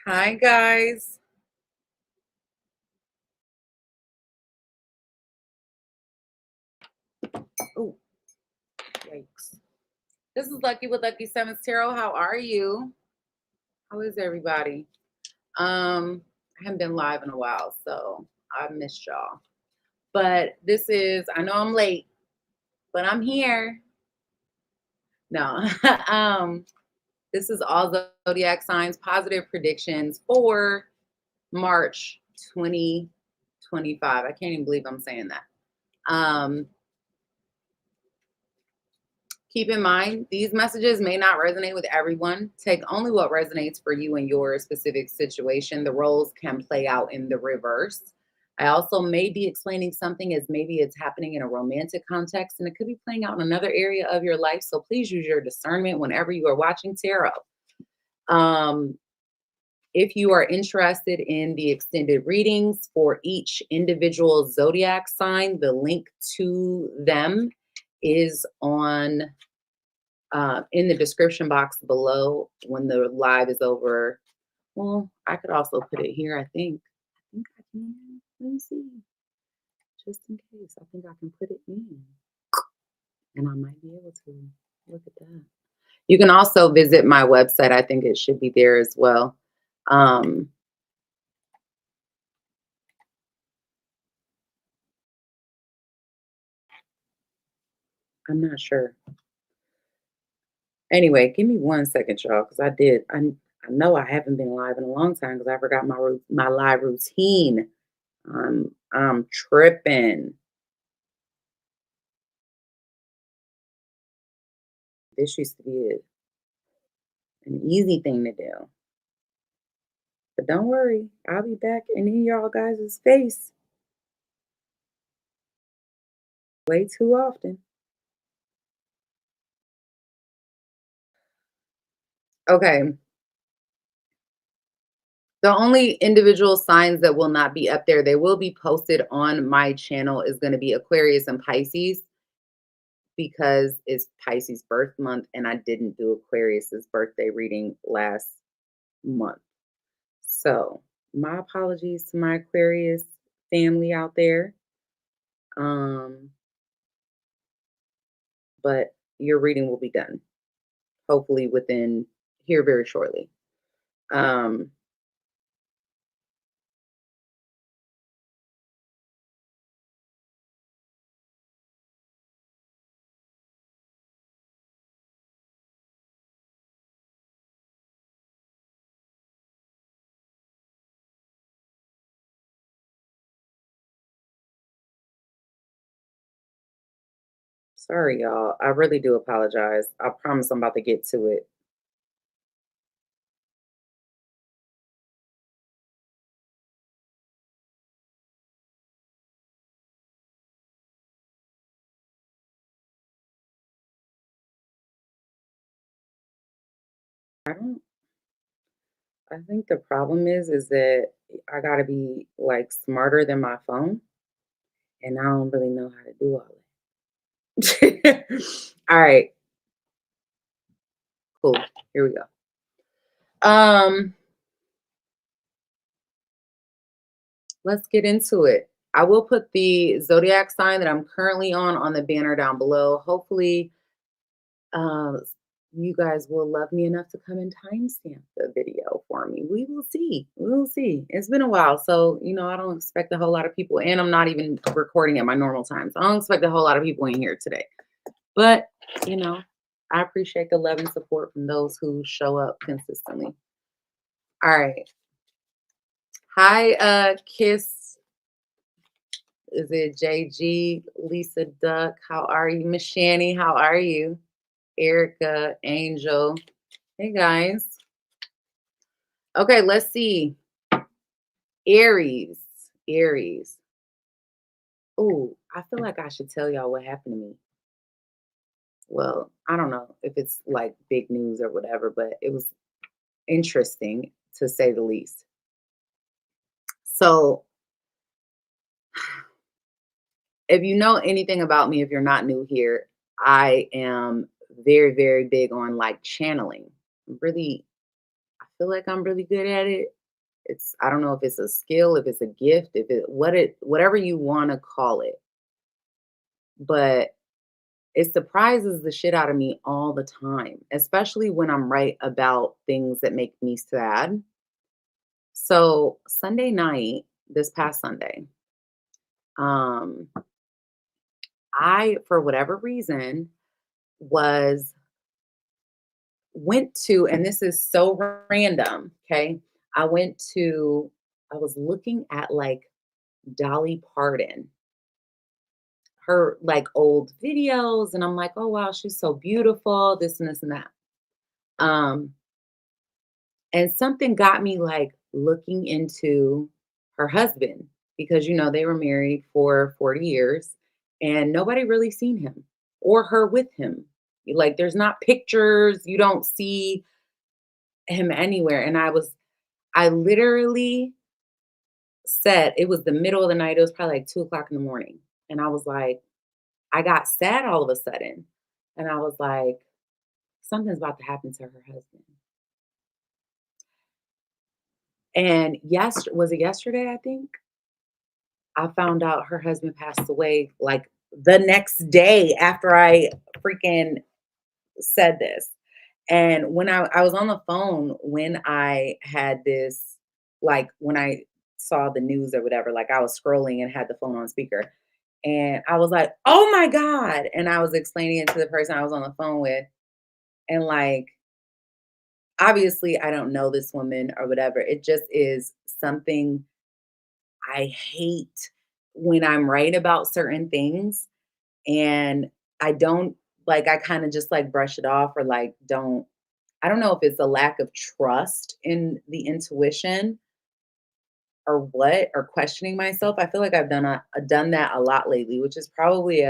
Hi, guys. Oh, yikes. This is Lucky with Lucky Sevens Tarot. How are you? How is everybody? I haven't been live in a while, so I missed y'all. But I know I'm late, but I'm here. No. This is all Zodiac signs, positive predictions for March 2025. I can't even believe I'm saying that. Keep in mind, these messages may not resonate with everyone. Take only what resonates for you and your specific situation. The roles can play out in the reverse. I also may be explaining something as maybe it's happening in a romantic context, and it could be playing out in another area of your life. So please use your discernment whenever you are watching tarot. If you are interested in the extended readings for each individual zodiac sign, the link to them is on in the description box below when the live is over. Well, I could also put it here, I think. I think I can. Let me see. Just in case. I think I can put it in. And I might be able to. Look at that. You can also visit my website. I think it should be there as well. I'm not sure. Anyway, give me 1 second, y'all, because I know I haven't been live in a long time because I forgot my live routine. I'm tripping. This used to be an easy thing to do. But don't worry, I'll be back in y'all guys' face way too often. Okay. The only individual signs that will not be up there, they will be posted on my channel, is going to be Aquarius and Pisces because it's Pisces birth month and I didn't do Aquarius's birthday reading last month. So, my apologies to my Aquarius family out there. But your reading will be done, hopefully within here very shortly. Um, Sorry, y'all. I really do apologize. I promise I'm about to get to it. I don't I think the problem is that I gotta be like smarter than my phone, and I don't really know how to do all that. All right, cool. Here we go. Um, let's get into it. I will put the zodiac sign that I'm currently on the banner down below. Hopefully, uh, you guys will love me enough to come and timestamp the video for me. We will see. We will see. It's been a while, so I don't expect a whole lot of people, and I'm not even recording at my normal time, so I don't expect a whole lot of people in here today. But I appreciate the love and support from those who show up consistently. All right. Hi, Kiss. Is it JG? Lisa Duck? How are you? Miss Shani, how are you? Erica, Angel. Hey guys. Okay, let's see. Aries. Aries. Oh, I feel like I should tell y'all what happened to me. Well, I don't know if it's like big news or whatever, but it was interesting to say the least. So, if you know anything about me, if you're not new here, I am very, very big on like channeling. Really, I feel like I'm really good at it. I don't know if it's a skill, if it's a gift, if whatever you want to call it. But it surprises the shit out of me all the time, especially when I'm right about things that make me sad. So Sunday night, this past Sunday, um, I, for whatever reason, was went to, and this is so random, okay? I was looking at like Dolly Parton, her like old videos, and I'm like, oh wow, she's so beautiful, this and this and that. Um, and something got me like looking into her husband because they were married for 40 years and nobody really seen him or her with him. Like there's not pictures, you don't see him anywhere. And I literally said, it was the middle of the night, it was probably like 2 o'clock in the morning. And I was like, I got sad all of a sudden. And I was like, something's about to happen to her husband. And was it yesterday, I think? I found out her husband passed away like the next day after I freaking said this. And when I was on the phone when I had this, like when I saw the news or whatever, like I was scrolling and had the phone on speaker. And I was like, oh my God. And I was explaining it to the person I was on the phone with. And like, obviously, I don't know this woman or whatever. It just is something I hate when I'm right about certain things and I don't I kind of just like brush it off or like I don't know if it's a lack of trust in the intuition or what, or questioning myself. I feel like I've done that a lot lately, which is probably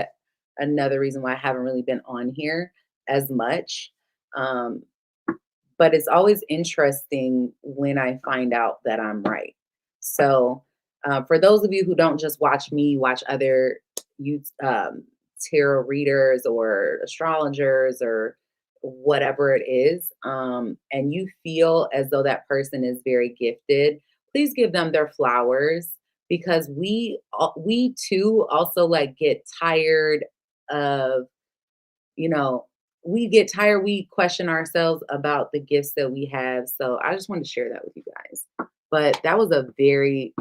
another reason why I haven't really been on here as much. Um, but it's always interesting when I find out that I'm right. So, for those of you who don't just watch me, watch other you tarot readers or astrologers or whatever it is, and you feel as though that person is very gifted, please give them their flowers because we too also like get tired of you know, we get tired, we question ourselves about the gifts that we have. So I just want to share that with you guys. But that was a very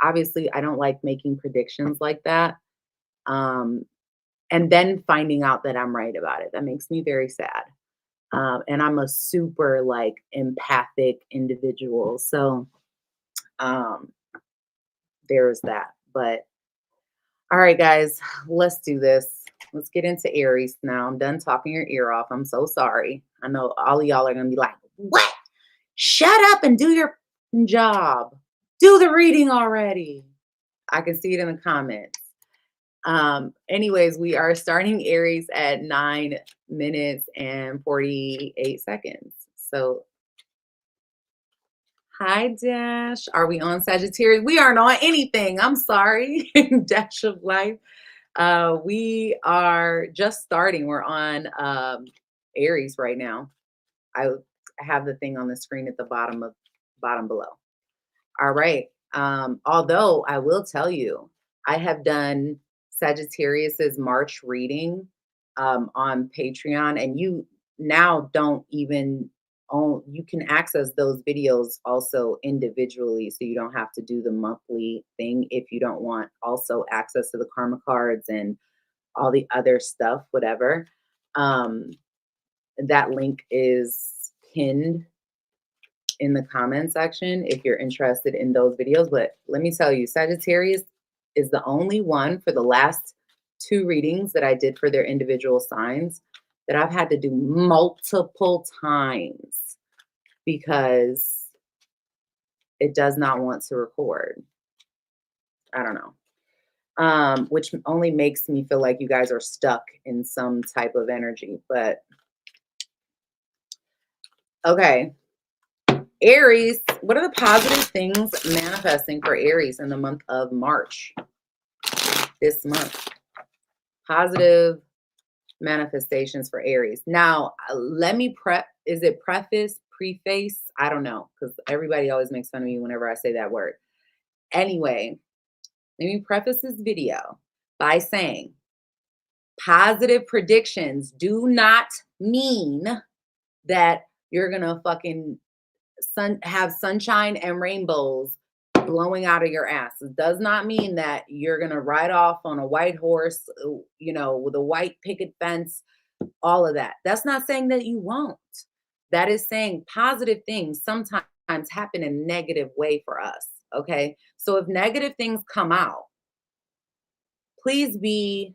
obviously I don't like making predictions like that. Um and then finding out that I'm right about it. That makes me very sad. And I'm a super empathic individual. So um there's that. But all right, guys, let's do this. Let's get into Aries now. I'm done talking your ear off. I'm so sorry. I know all of y'all are going to be like, what? Shut up and do your job. Do the reading already. I can see it in the comments. Anyways, we are starting Aries at 9 minutes and 48 seconds. So, hi, Dash. Are we on Sagittarius? We aren't on anything. I'm sorry. Dash of life. We are just starting. We're on Aries right now. I have the thing on the screen at the bottom below. All right. Although I will tell you, I have done Sagittarius's March reading on Patreon, and you now don't even own. You can access those videos also individually, so you don't have to do the monthly thing if you don't want also access to the karma cards and all the other stuff, whatever. Um, that link is pinned in the comment section if you're interested in those videos. But let me tell you, Sagittarius is the only one for the last 2 readings that I did for their individual signs that I've had to do multiple times because it does not want to record. I don't know. Which only makes me feel like you guys are stuck in some type of energy. But okay. Aries, what are the positive things manifesting for Aries in the month of March? This month. Positive manifestations for Aries. Now, let me is it preface. I don't know, because everybody always makes fun of me whenever I say that word. Anyway, let me preface this video by saying positive predictions do not mean that you're gonna fucking have sunshine and rainbows blowing out of your ass. It does not mean that you're gonna ride off on a white horse, with a white picket fence, all of that. That's not saying that you won't. That is saying positive things sometimes happen in a negative way for us. Okay. So if negative things come out, please be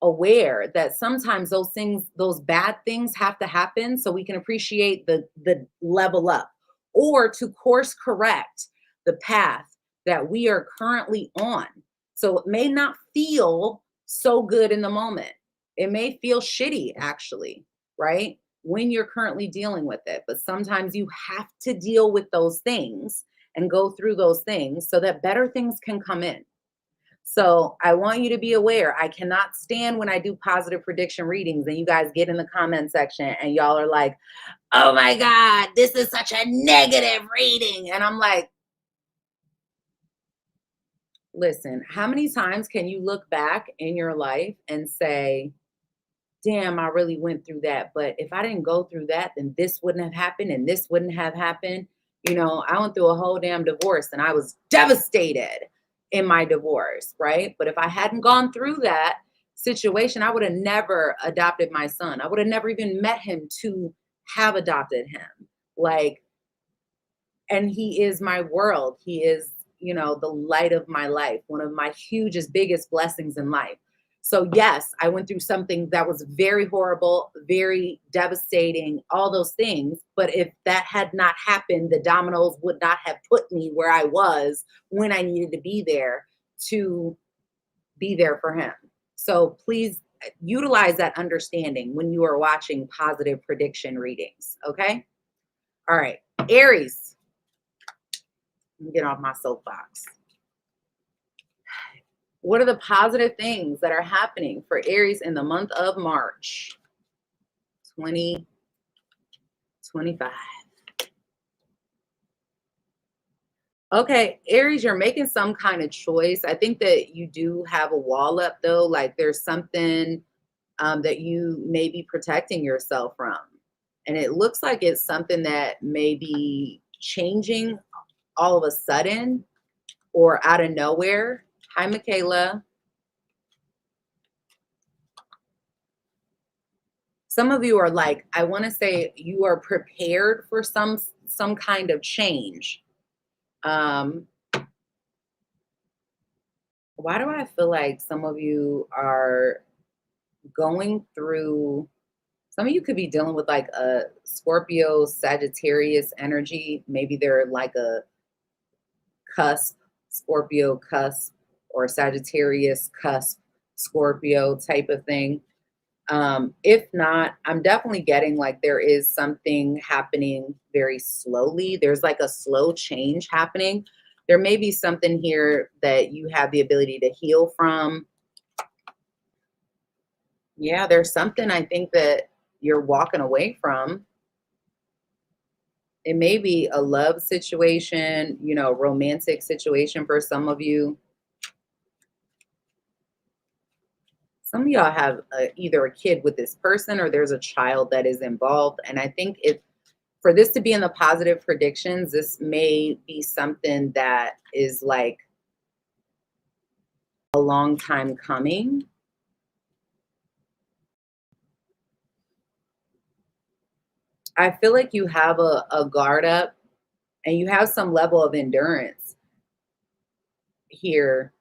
aware that sometimes those bad things have to happen so we can appreciate the level up, or to course correct the path that we are currently on. So it may not feel so good in the moment. It may feel shitty actually, right? When you're currently dealing with it, but sometimes you have to deal with those things and go through those things so that better things can come in. So I want you to be aware. I cannot stand when I do positive prediction readings and you guys get in the comment section and y'all are like, oh my God, this is such a negative reading. And I'm like, listen, how many times can you look back in your life and say, damn, I really went through that. But if I didn't go through that, then this wouldn't have happened and this wouldn't have happened. I went through a whole damn divorce and I was devastated in my divorce, right? But if I hadn't gone through that situation, I would have never adopted my son. I would have never even met him to have adopted him. Like, and he is my world. He is, the light of my life, one of my hugest, biggest blessings in life. So yes, I went through something that was very horrible, very devastating, all those things. But if that had not happened, the dominoes would not have put me where I was when I needed to be there for him. So please utilize that understanding when you are watching positive prediction readings. Okay. All right. Aries. Let me get off my soapbox. What are the positive things that are happening for Aries in the month of March 2025? Okay, Aries, you're making some kind of choice. I think that you do have a wall up though. Like there's something that you may be protecting yourself from. And it looks like it's something that may be changing all of a sudden or out of nowhere. Hi, Michaela. Some of you are like, I want to say you are prepared for some kind of change. Why do I feel like some of you are going through, some of you could be dealing with like a Scorpio, Sagittarius energy. Maybe they're like a cusp, Scorpio cusp, or Sagittarius cusp, Scorpio type of thing. If not, I'm definitely getting like there is something happening very slowly. There's like a slow change happening. There may be something here that you have the ability to heal from. Yeah, there's something I think that you're walking away from. It may be a love situation, romantic situation for some of you. Some of y'all have either a kid with this person or there's a child that is involved. And I think for this to be in the positive predictions, this may be something that is like a long time coming. I feel like you have a guard up and you have some level of endurance here.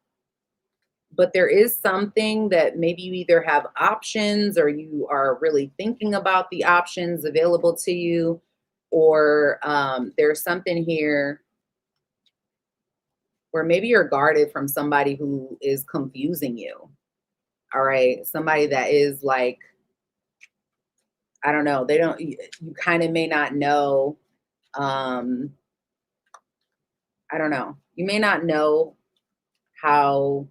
But there is something that maybe you either have options or you are really thinking about the options available to you, or there's something here where maybe you're guarded from somebody who is confusing you. All right. Somebody that is like, I don't know. You kind of may not know. I don't know. You may not know how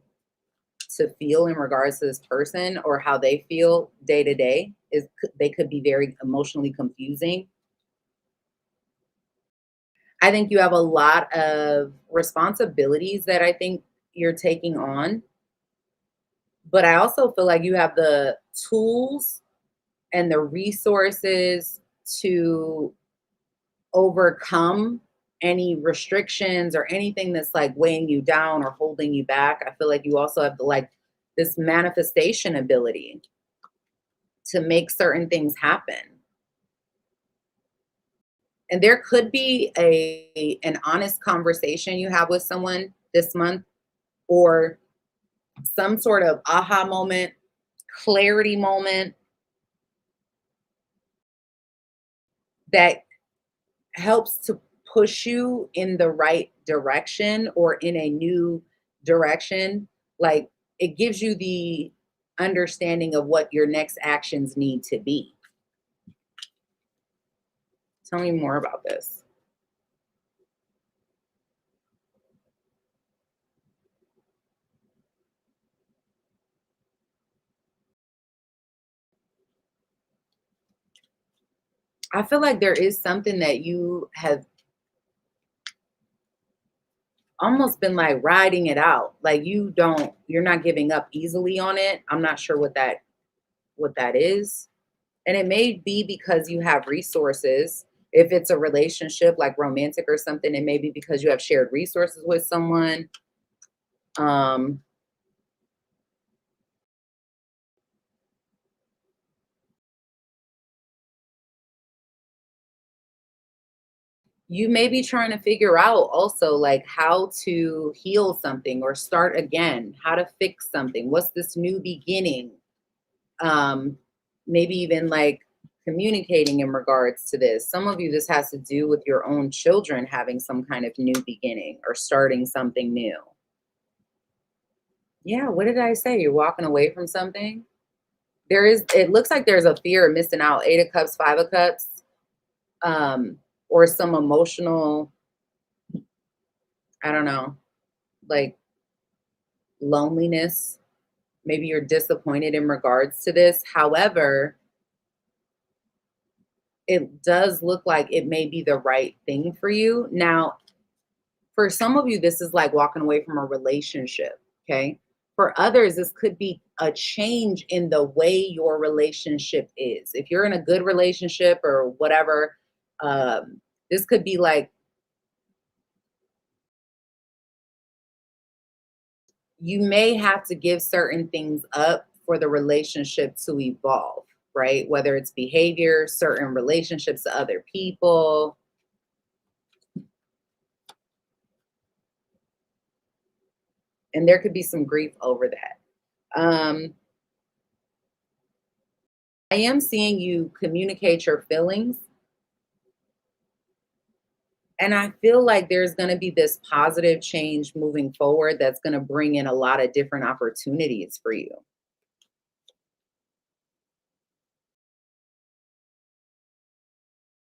to feel in regards to this person or how they feel day to day. They could be very emotionally confusing. I think you have a lot of responsibilities that I think you're taking on, but I also feel like you have the tools and the resources to overcome any restrictions or anything that's like weighing you down or holding you back. I feel like you also have the like this manifestation ability to make certain things happen. And there could be an honest conversation you have with someone this month, or some sort of aha moment, clarity moment that helps to push you in the right direction or in a new direction. Like, it gives you the understanding of what your next actions need to be. Tell me more about this. I feel like there is something that you have almost been like riding it out. Like, you're not giving up easily on it. I'm not sure what that is. And it may be because you have resources. If it's a relationship like romantic or something, it may be because you have shared resources with someone. Um, you may be trying to figure out also like how to heal something or start again, how to fix something. What's this new beginning? Um, Maybe even like communicating in regards to this. Some of you, this has to do with your own children having some kind of new beginning or starting something new. Yeah, what did I say? You're walking away from something? It looks like there's a fear of missing out. Eight of Cups, Five of Cups, um, or some emotional, I don't know, like loneliness. Maybe you're disappointed in regards to this. However, it does look like it may be the right thing for you. Now, for some of you, this is like walking away from a relationship, okay? For others, this could be a change in the way your relationship is. If you're in a good relationship or whatever, this could be like you may have to give certain things up for the relationship to evolve, right? Whether it's behavior, certain relationships to other people, and there could be some grief over that. I am seeing you communicate your feelings, and I feel like there's going to be this positive change moving forward that's going to bring in a lot of different opportunities for you.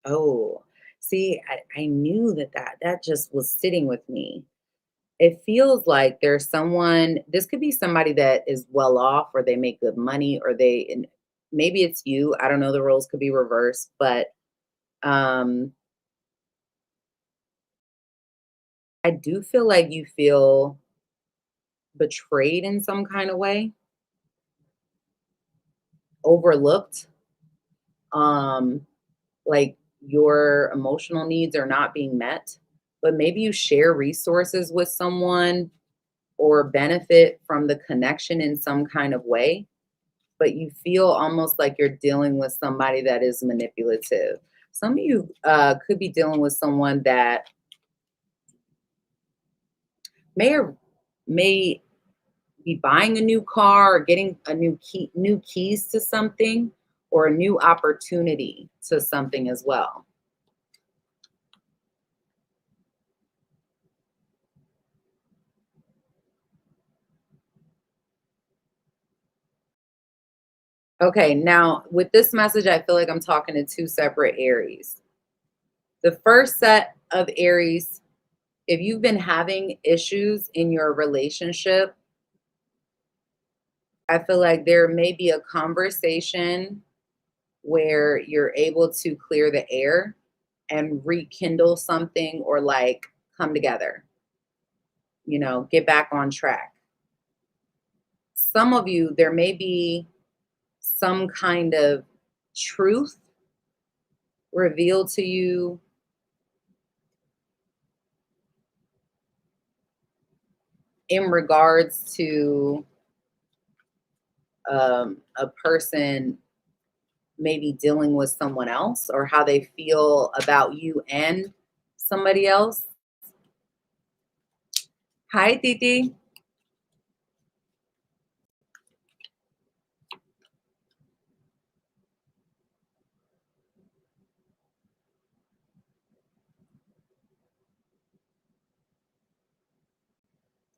Oh, see, I knew that just was sitting with me. It feels like there's someone, this could be somebody that is well off or they make good money or and maybe it's you. I don't know, the roles could be reversed, but um I do feel like you feel betrayed in some kind of way, overlooked. Um like your emotional needs are not being met, but maybe you share resources with someone or benefit from the connection in some kind of way, but you feel almost like you're dealing with somebody that is manipulative. Some of you could be dealing with someone that may be buying a new car or getting a new keys to something or a new opportunity to something as well. Okay, now with this message, I feel like I'm talking to two separate Aries. The first set of Aries, if you've been having issues in your relationship, I feel like there may be a conversation where you're able to clear the air. and rekindle something, or like come together, get back on track. Some of you, there may be some kind of truth revealed to you in regards to a person maybe dealing with someone else, or how they feel about you and somebody else. Hi, Titi.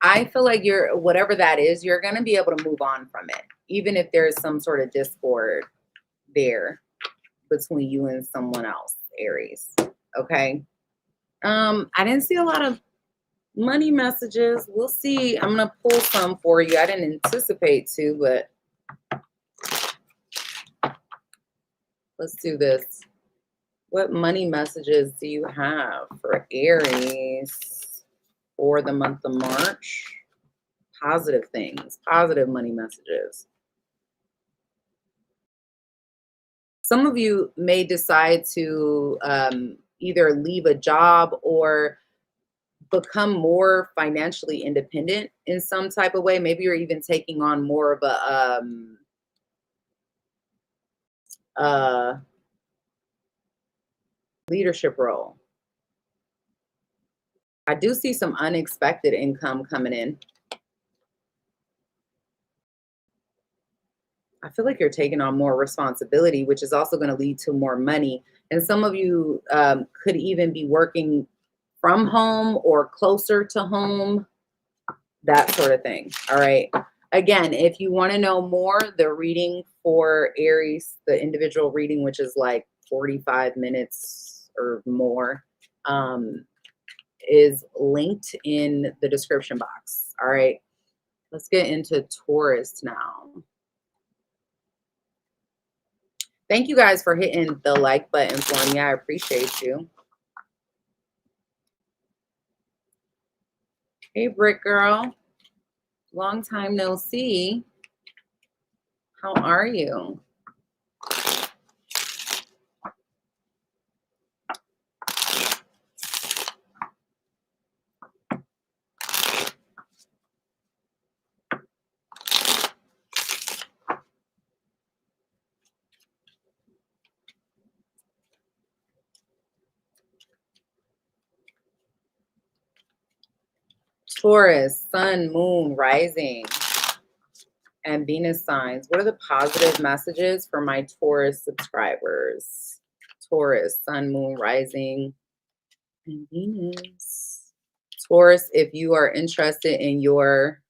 I feel like whatever that is, you're going to be able to move on from it, even if there's some sort of discord there between you and someone else, Aries. Okay. I didn't see a lot of money messages. We'll see. I'm going to pull some for you. I didn't anticipate to, but let's do this. What money messages do you have for Aries for the month of March? Positive things, positive money messages. Some of you may decide to either leave a job or become more financially independent in some type of way. Maybe you're even taking on more of a leadership role. I do see some unexpected income coming in. I feel like you're taking on more responsibility, which is also going to lead to more money. And some of you could even be working from home or closer to home, that sort of thing. All right. Again, if you want to know more, the reading for Aries, the individual reading, which is like 45 minutes or more, is linked in the description box. All right. Let's get into Taurus now. Thank you guys for hitting the like button for me. I appreciate you. Hey, Brick Girl. Long time no see. How are you? Taurus, Sun, Moon, Rising, and Venus signs. What are the positive messages for my Taurus subscribers? Taurus, Sun, Moon, Rising, and Venus. Taurus, if you are interested in your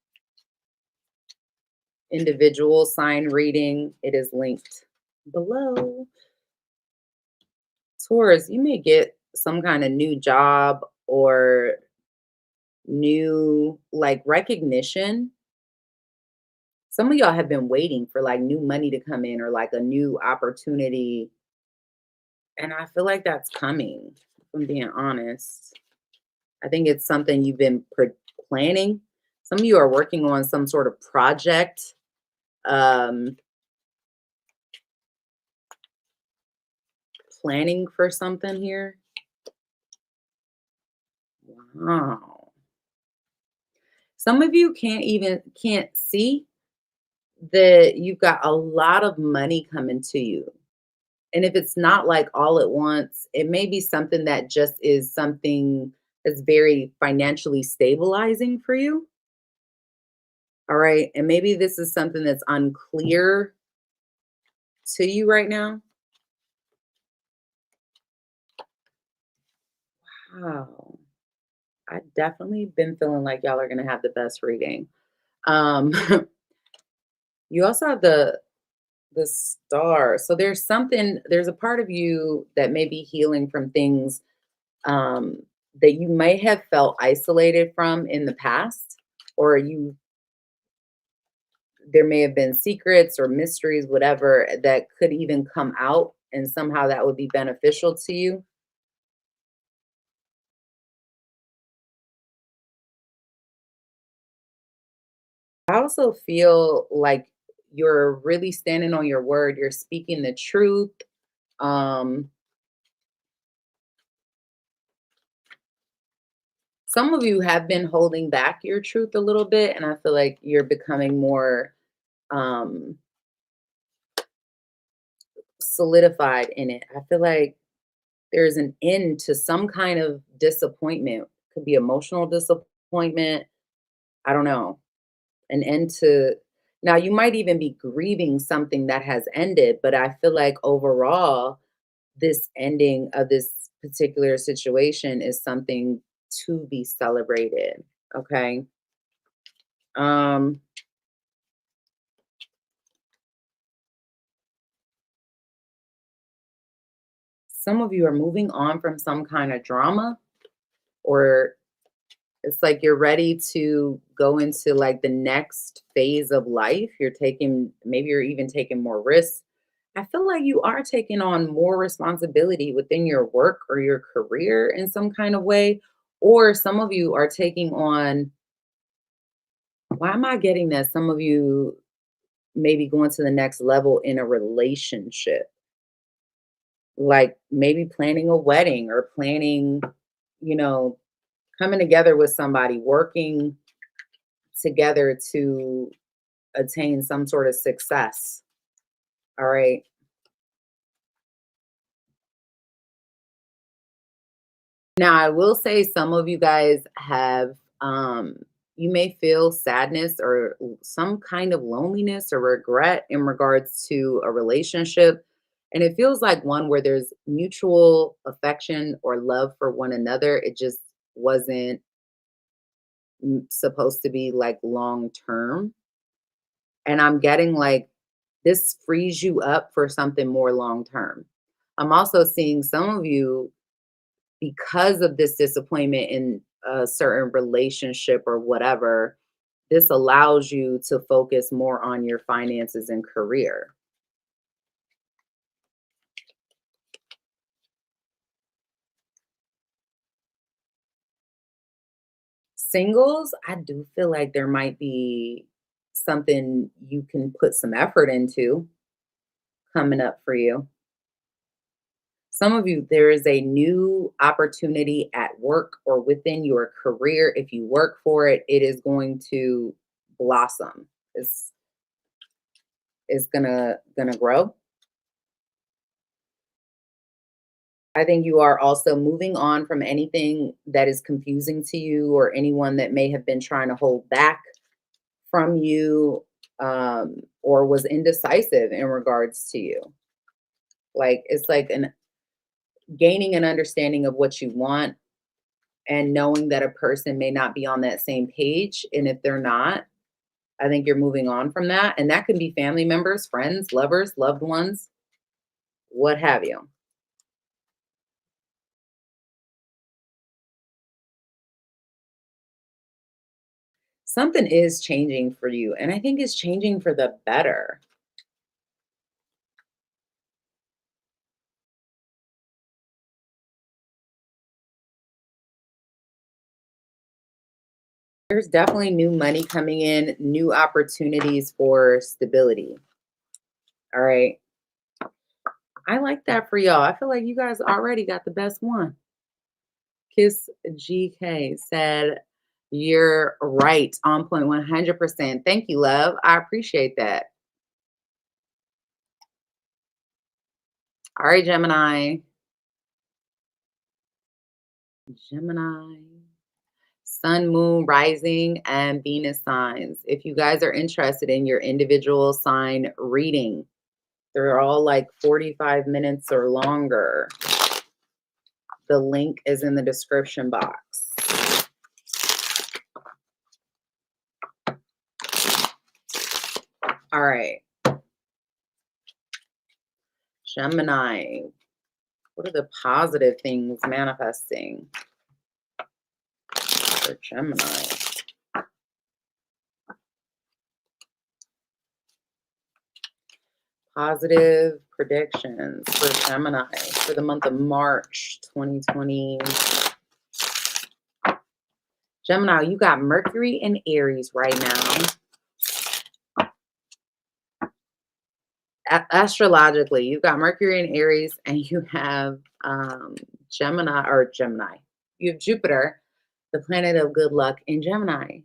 individual sign reading, it is linked below. Taurus, you may get some kind of new job or new like recognition. Some of y'all have been waiting for like new money to come in or like a new opportunity. And I feel like that's coming, if I'm being honest. I think it's something you've been planning. Some of you are working on some sort of project. Planning for something here. Wow. Some of you can't see that you've got a lot of money coming to you. And if it's not like all at once, it may be something that just is something that's very financially stabilizing for you. All right. And maybe this is something that's unclear to you right now. Wow. I definitely been feeling like y'all are going to have the best reading. You also have the star. So there's a part of you that may be healing from things that you may have felt isolated from in the past, or there may have been secrets or mysteries, whatever, that could even come out, and somehow that would be beneficial to you. I also feel like you're really standing on your word. You're speaking the truth. Um, some of you have been holding back your truth a little bit, and I feel like you're becoming more um, solidified in it. I feel like there's an end to some kind of disappointment. Could be emotional disappointment. I don't know. An end to, now you might even be grieving something that has ended, but I feel like overall this ending of this particular situation is something to be celebrated. Okay. Um, some of you are moving on from some kind of drama, or it's like you're ready to go into like the next phase of life. You're taking, maybe you're even taking more risks. I feel like you are taking on more responsibility within your work or your career in some kind of way. Or some of you are taking on, why am I getting that? Some of you maybe going to the next level in a relationship, like maybe planning a wedding or planning, you know, coming together with somebody, working together to attain some sort of success. All right. Now, I will say some of you guys have, you may feel sadness or some kind of loneliness or regret in regards to a relationship. And it feels like one where there's mutual affection or love for one another. It just wasn't supposed to be like long term. And I'm getting like this frees you up for something more long term. I'm also seeing some of you, because of this disappointment in a certain relationship or whatever, this allows you to focus more on your finances and career. Singles, I do feel like there might be something you can put some effort into coming up for you. Some of you, there is a new opportunity at work or within your career. If you work for it, it is going to blossom. It's gonna grow. I think you are also moving on from anything that is confusing to you or anyone that may have been trying to hold back from you, or was indecisive in regards to you. Like it's like an gaining an understanding of what you want and knowing that a person may not be on that same page. And if they're not, I think you're moving on from that. And that can be family members, friends, lovers, loved ones, what have you. Something is changing for you. And I think it's changing for the better. There's definitely new money coming in, new opportunities for stability. All right. I like that for y'all. I feel like you guys already got the best one. Kiss GK said, you're right, on point 100%. Thank you, love. I appreciate that. All right, Gemini. Gemini. Sun, moon, rising, and Venus signs. If you guys are interested in your individual sign reading, they're all like 45 minutes or longer. The link is in the description box. All right. Gemini. What are the positive things manifesting for Gemini? Positive predictions for Gemini for the month of March 2020. Gemini, you got Mercury in Aries right now. Astrologically, you've got Mercury in Aries and you have Gemini. You have Jupiter, the planet of good luck in Gemini.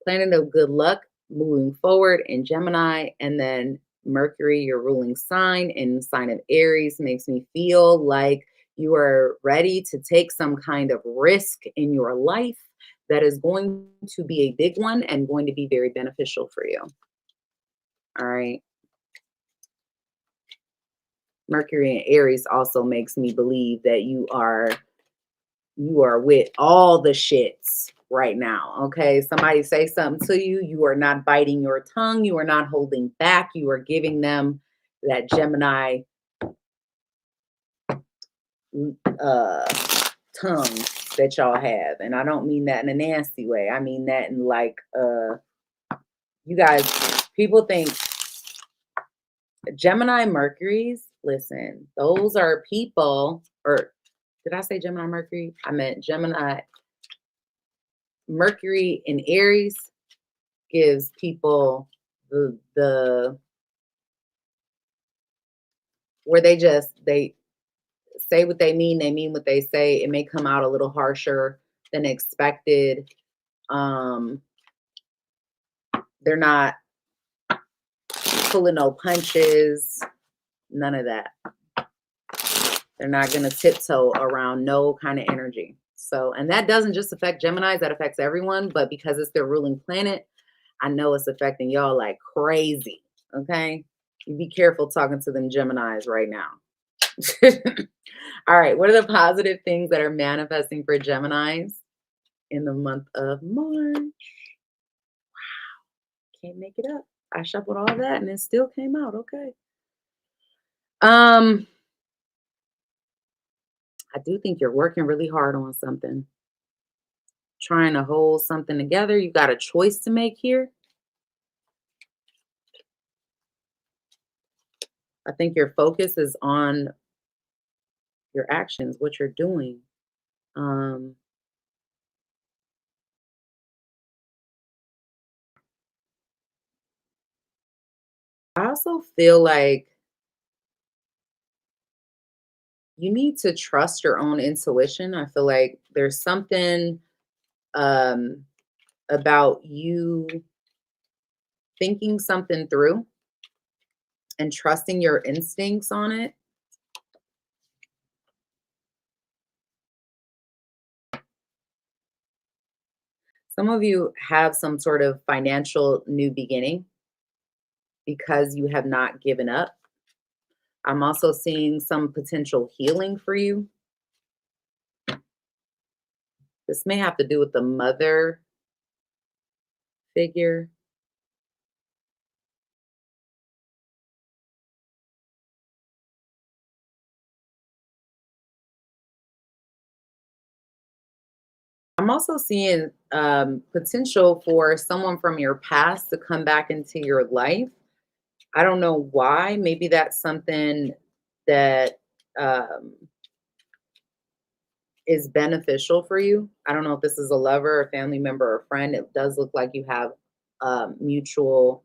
Planet of good luck moving forward in Gemini, and then Mercury, your ruling sign, in the sign of Aries, makes me feel like you are ready to take some kind of risk in your life that is going to be a big one and going to be very beneficial for you. All right. Mercury in Aries also makes me believe that you are with all the shits right now. Okay. Somebody say something to you. You are not biting your tongue. You are not holding back. You are giving them that Gemini tongue that y'all have. And I don't mean that in a nasty way. I mean that in like, you guys, people think Gemini Mercuries, listen, those are people, or did I say Gemini Mercury? I meant Gemini. Mercury in Aries gives people the where they say what they mean what they say. It may come out a little harsher than expected. They're not pulling no punches, none of that. They're not going to tiptoe around no kind of energy. So, and that doesn't just affect Geminis, that affects everyone, but because it's their ruling planet, I know it's affecting y'all like crazy. Okay. You be careful talking to them Geminis right now. All right. What are the positive things that are manifesting for Geminis in the month of March? Wow. Can't make it up. I shuffled all that and it still came out. Okay. I do think you're working really hard on something, trying to hold something together. You got a choice to make here. I think your focus is on your actions, what you're doing. I also feel like you need to trust your own intuition. I feel like there's something um, about you thinking something through and trusting your instincts on it. Some of you have some sort of financial new beginning because you have not given up. I'm also seeing some potential healing for you. This may have to do with the mother figure. I'm also seeing potential for someone from your past to come back into your life. I don't know why. Maybe that's something that um, is beneficial for you. I don't know if this is a lover, a family member, or a friend. It does look like you have mutual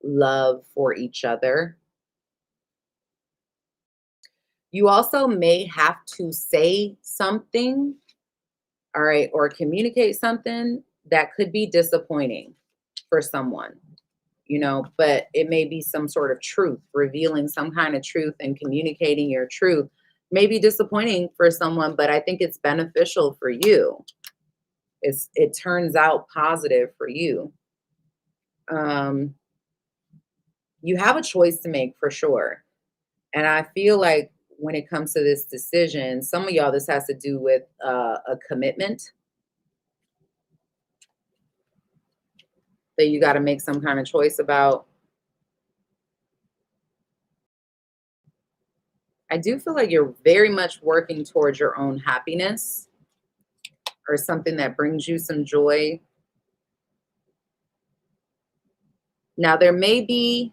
love for each other. You also may have to say something, all right, or communicate something that could be disappointing for someone, but it may be some sort of truth, revealing some kind of truth and communicating your truth may be disappointing for someone, but I think it's beneficial for you. It turns out positive for you. You have a choice to make for sure. And I feel like when it comes to this decision, some of y'all, this has to do with a commitment that you got to make some kind of choice about. I do feel like you're very much working towards your own happiness or something that brings you some joy. Now, there may be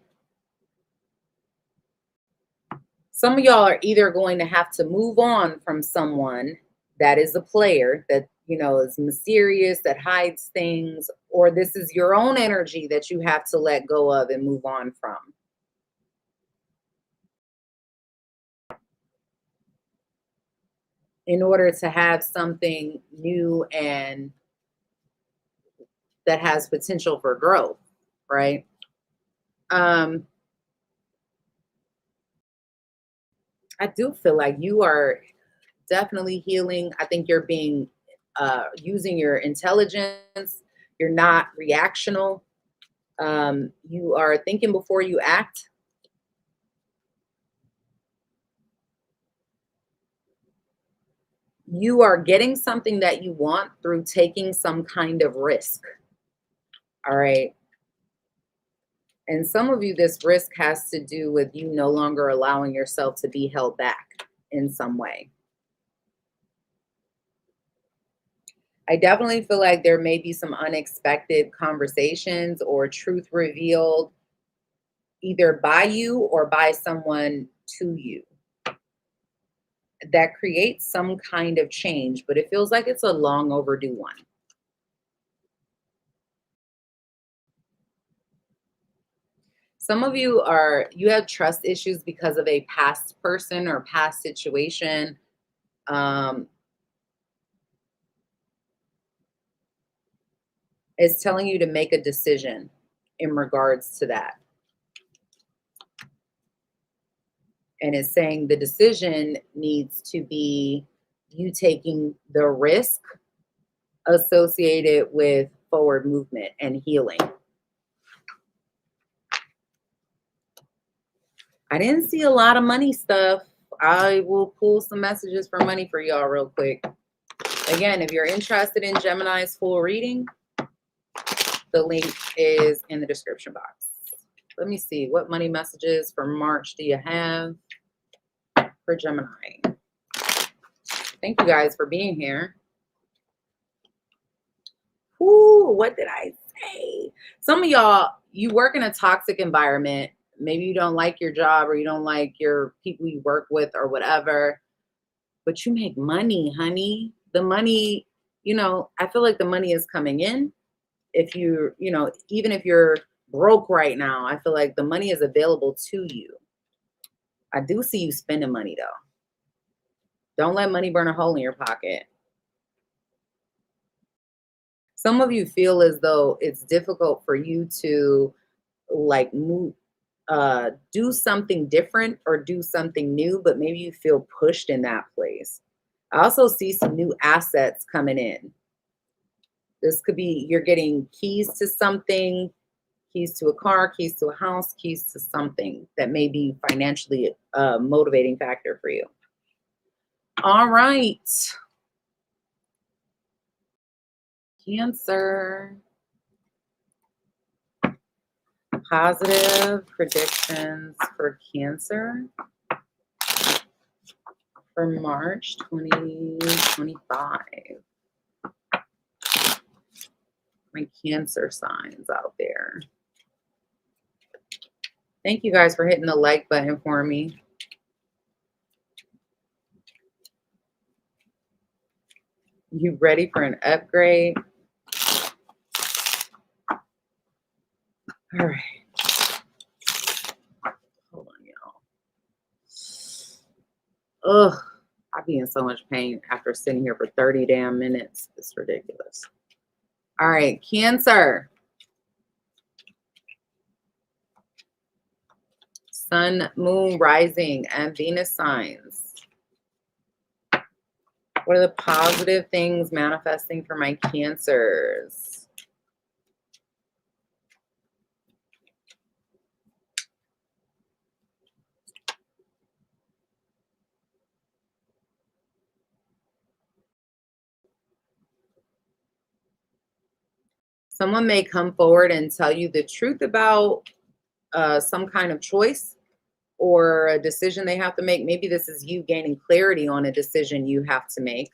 some of y'all are either going to have to move on from someone that is a player, that, is mysterious, that hides things, or this is your own energy that you have to let go of and move on from. in order to have something new and that has potential for growth, right? Um, I do feel like you are definitely healing. I think you're being using your intelligence. You're not reactional. You are thinking before you act. You are getting something that you want through taking some kind of risk. All right. And some of you, this risk has to do with you no longer allowing yourself to be held back in some way. I definitely feel like there may be some unexpected conversations or truth revealed either by you or by someone to you that creates some kind of change, but it feels like it's a long overdue one. Some of you have trust issues because of a past person or past situation. Um, it's telling you to make a decision in regards to that. And it's saying the decision needs to be you taking the risk associated with forward movement and healing. I didn't see a lot of money stuff. I will pull some messages for money for y'all real quick. Again, if you're interested in Gemini's full reading, the link is in the description box. Let me see. What money messages for March do you have for Gemini? Thank you guys for being here. Ooh, what did I say? Some of y'all, you work in a toxic environment. Maybe you don't like your job or you don't like your people you work with or whatever, but you make money, honey. The money, I feel like the money is coming in. If even if you're broke right now, I feel like the money is available to you. I do see you spending money though. Don't let money burn a hole in your pocket. Some of you feel as though it's difficult for you to like move, do something different or do something new, but maybe you feel pushed in that place. I also see some new assets coming in. This could be you're getting keys to something, keys to a car, keys to a house, keys to something that may be financially a motivating factor for you. All right. Cancer. Positive predictions for Cancer for March 2025. My Cancer signs out there. Thank you guys for hitting the like button for me. You ready for an upgrade? All right. Hold on, y'all. Ugh, I'd be in so much pain after sitting here for 30 damn minutes. It's ridiculous. All right, Cancer. Sun, Moon, Rising, and Venus signs. What are the positive things manifesting for my Cancers? Someone may come forward and tell you the truth about some kind of choice or a decision they have to make. Maybe this is you gaining clarity on a decision you have to make.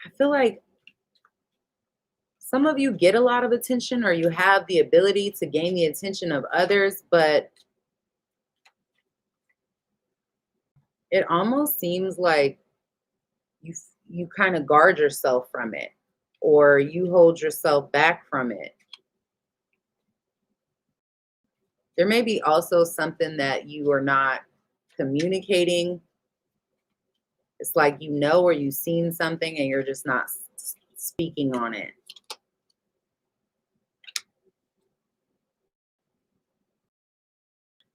I feel like some of you get a lot of attention or you have the ability to gain the attention of others, but it almost seems like you kind of guard yourself from it. or you hold yourself back from it. There may be also something that you are not communicating. It's like you know or you've seen something and you're just not speaking on it.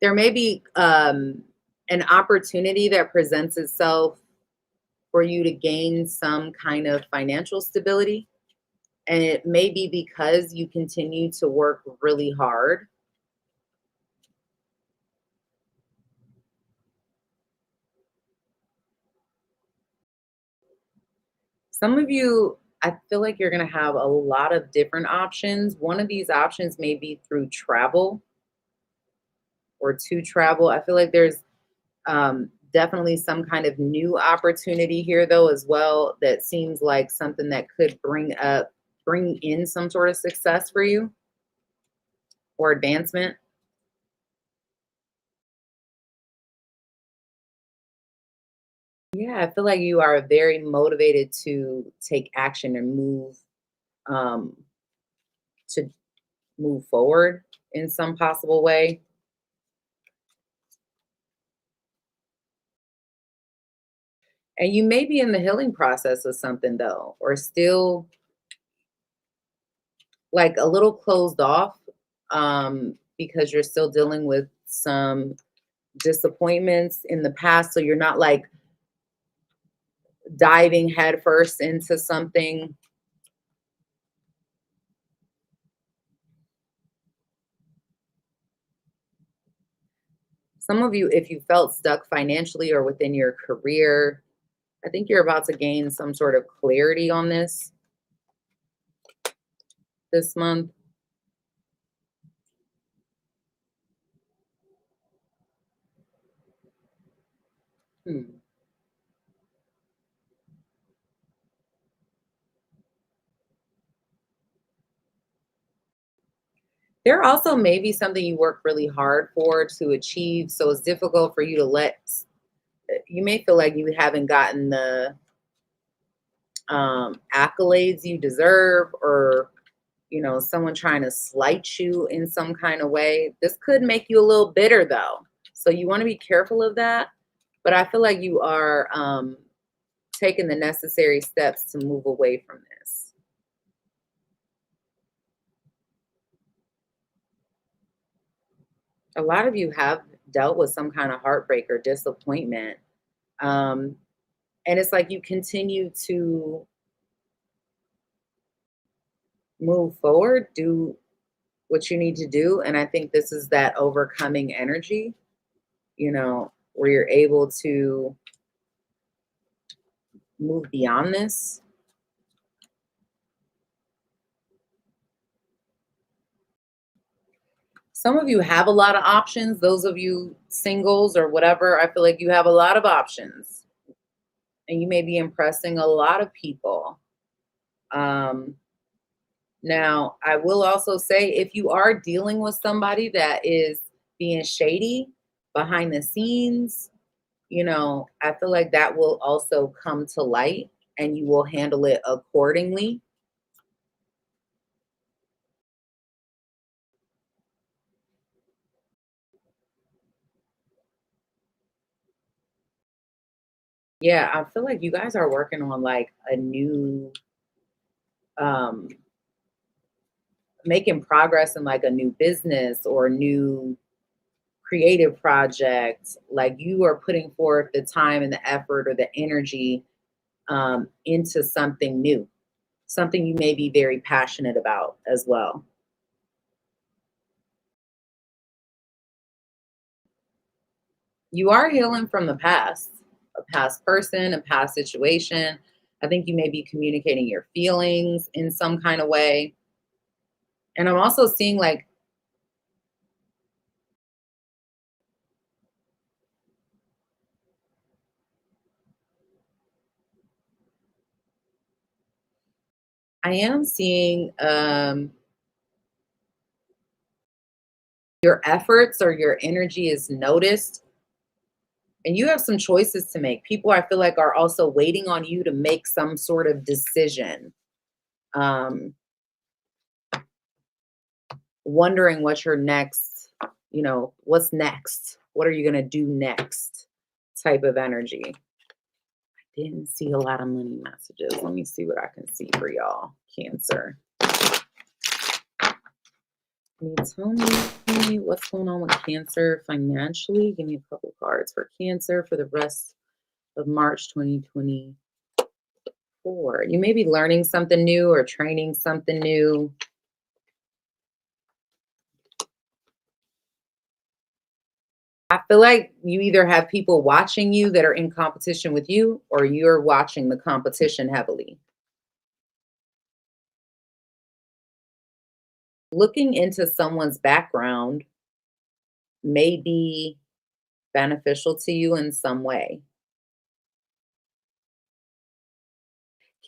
There may be an opportunity that presents itself for you to gain some kind of financial stability. And it may be because you continue to work really hard. Some of you, I feel like you're going to have a lot of different options. One of these options may be through travel or to travel. I feel like there's definitely some kind of new opportunity here, though, as well, that seems like something that could bring in some sort of success for you or advancement. Yeah, I feel like you are very motivated to take action and um, to move forward in some possible way. And you may be in the healing process of something though, or still like a little closed off because you're still dealing with some disappointments in the past. So you're not like diving headfirst into something. Some of you, if you felt stuck financially or within your career, I think you're about to gain some sort of clarity on this month. Hmm. There also may be something you work really hard for to achieve, so it's difficult for you to you may feel like you haven't gotten the accolades you deserve, or someone trying to slight you in some kind of way. This could make you a little bitter though, so you want to be careful of that. But I feel like you are taking the necessary steps to move away from this. A lot of you have dealt with some kind of heartbreak or disappointment, um, and it's like you continue to move forward, do what you need to do. And I think this is that overcoming energy, where you're able to move beyond this. Some of you have a lot of options. Those of you singles or whatever, I feel like you have a lot of options and you may be impressing a lot of people. Um, Now, I will also say if you are dealing with somebody that is being shady behind the scenes, I feel like that will also come to light and you will handle it accordingly. Yeah, I feel like you guys are working on like a new, um, making progress in like a new business or new creative project. Like you are putting forth the time and the effort or the energy into something new, something you may be very passionate about as well. You are healing from the past, a past person, a past situation. I think you may be communicating your feelings in some kind of way. And I'm also seeing like, I am seeing your efforts or your energy is noticed, and you have some choices to make. People, I feel like, are also waiting on you to make some sort of decision. um, wondering what your next, what's next? What are you going to do next? Type of energy. Didn't see a lot of money messages. Let me see what I can see for y'all, Cancer. Can you tell me what's going on with Cancer financially? Give me a couple cards for Cancer for the rest of March 2024. You may be learning something new or training something new. I feel like you either have people watching you that are in competition with you, or you're watching the competition heavily. Looking into someone's background may be beneficial to you in some way.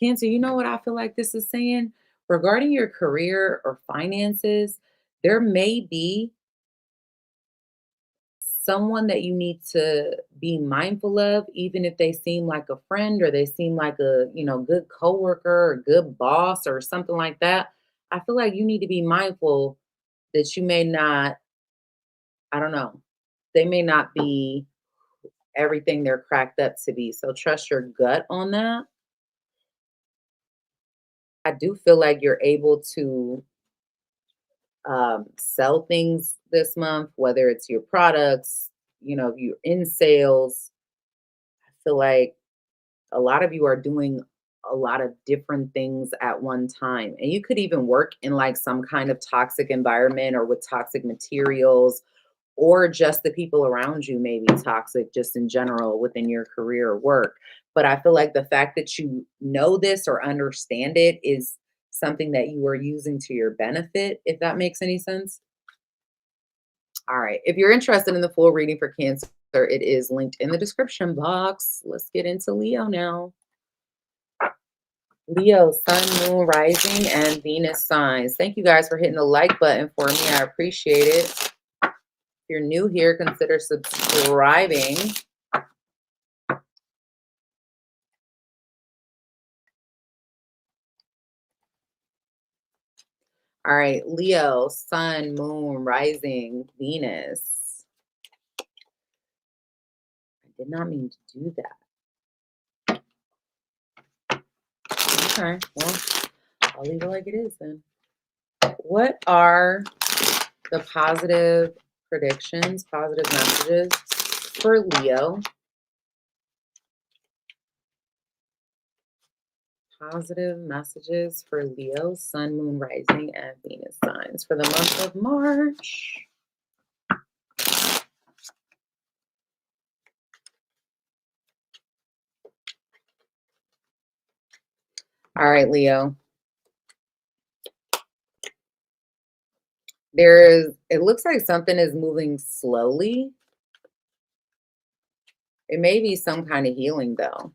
Cancer, you know what I feel like this is saying? Regarding your career or finances, there may be someone that you need to be mindful of, even if they seem like a friend or they seem like a, good coworker or good boss or something like that. I feel like you need to be mindful that you may not, I don't know, they may not be everything they're cracked up to be. So trust your gut on that. I do feel like you're able to sell things this month, whether it's your products, if you're in sales. I feel like a lot of you are doing a lot of different things at one time. And you could even work in like some kind of toxic environment or with toxic materials, or just the people around you may be toxic just in general within your career or work. But I feel like the fact that you know this or understand it is something that you are using to your benefit, if that makes any sense. All right. If you're interested in the full reading for Cancer, it is linked in the description box. Let's get into Leo now. Leo, Sun, Moon, Rising, and Venus signs. Thank you guys for hitting the like button for me. I appreciate it. If you're new here, consider subscribing. All right, Leo, Sun, Moon, Rising, Venus. I did not mean to do that. Okay, well, I'll leave it like it is then. What are the positive predictions, positive messages for Leo? Positive messages for Leo, Sun, Moon, Rising, and Venus signs for the month of March. All right, Leo. It looks like something is moving slowly. It may be some kind of healing, though.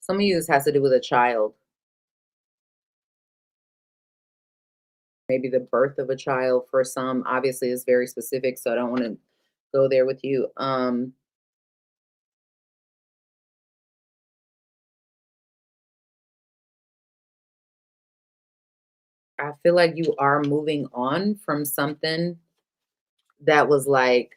Some of you, this has to do with a child. Maybe the birth of a child for some. Obviously, is very specific, so I don't want to go there with you. I feel like you are moving on from something that was like,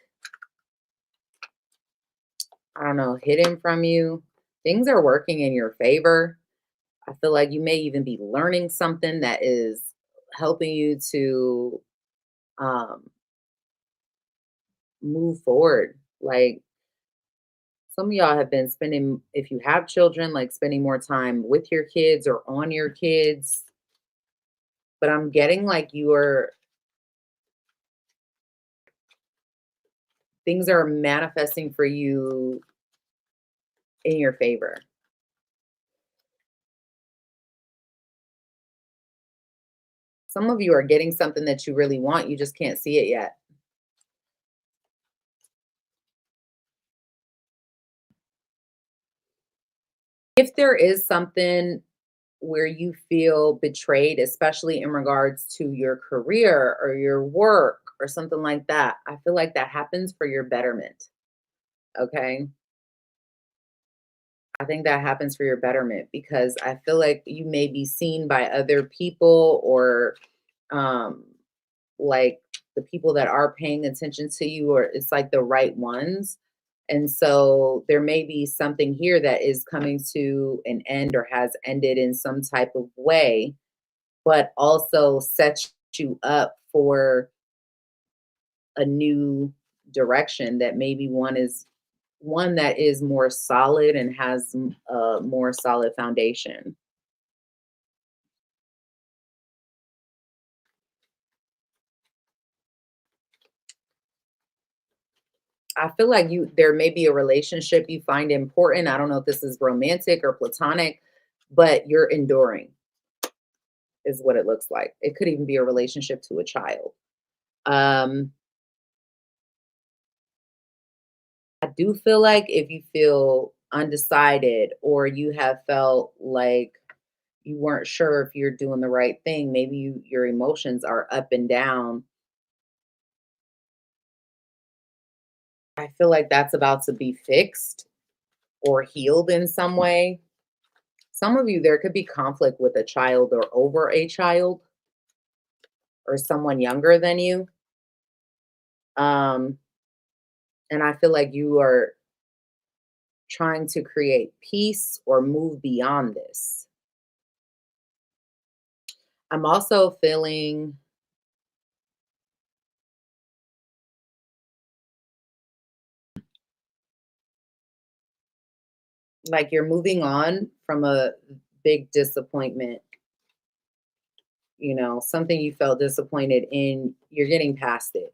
I don't know, hidden from you. Things are working in your favor. I feel like you may even be learning something that is helping you to move forward. Like some of y'all have been spending, if you have children, like spending more time with your kids or on your kids. But I'm getting like things are manifesting for you in your favor. Some of you are getting something that you really want. You just can't see it yet. If there is something where you feel betrayed, especially in regards to your career or your work or something like that, I feel like that happens for your betterment. Okay. I think that happens for your betterment because I feel like you may be seen by other people or um like the people that are paying attention to you, or it's like the right ones. And so there may be something here that is coming to an end or has ended in some type of way, but also sets you up for a new direction that maybe one that is more solid and has a more solid foundation. I feel like there may be a relationship you find important. I don't know if this is romantic or platonic, but you're enduring is what it looks like. It could even be a relationship to a child. Um, I do feel like if you feel undecided or you have felt like you weren't sure if you're doing the right thing, maybe your emotions are up and down. I feel like that's about to be fixed or healed in some way. Some of you, there could be conflict with a child or over a child or someone younger than you. Um, and I feel like you are trying to create peace or move beyond this. I'm also feeling like you're moving on from a big disappointment, something you felt disappointed in, you're getting past it.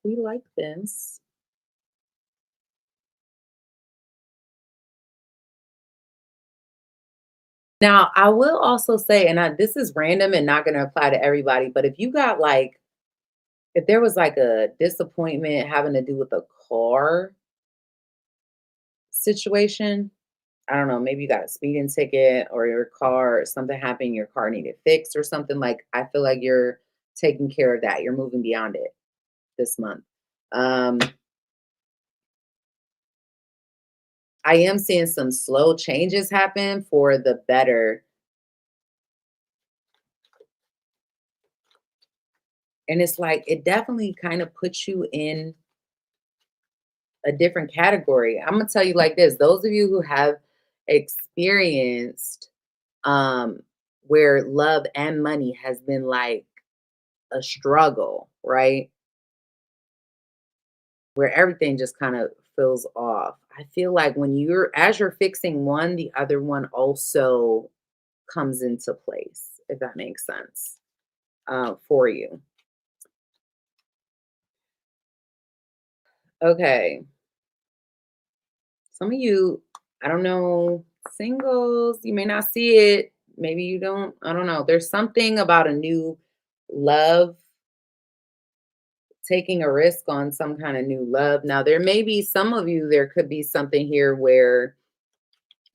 We like this. Now, I will also say, and this is random and not going to apply to everybody, but if there was like a disappointment having to do with a car situation, I don't know, maybe you got a speeding ticket or your car, something happened, your car needed fixed or something. Like, I feel like you're taking care of that. You're moving beyond it this month. Um, I am seeing some slow changes happen for the better. And it's like, it definitely kind of puts you in a different category. I'm gonna tell you like this: those of you who have experienced um, where love and money has been like a struggle, right? Where everything just kind of feels off. I feel like as you're fixing one, the other one also comes into place, if that makes sense, for you. Okay. Some of you, I don't know, singles, you may not see it. Maybe you don't. I don't know. There's something about a new love, taking a risk on some kind of new love. Now, there may be some of you, there could be something here where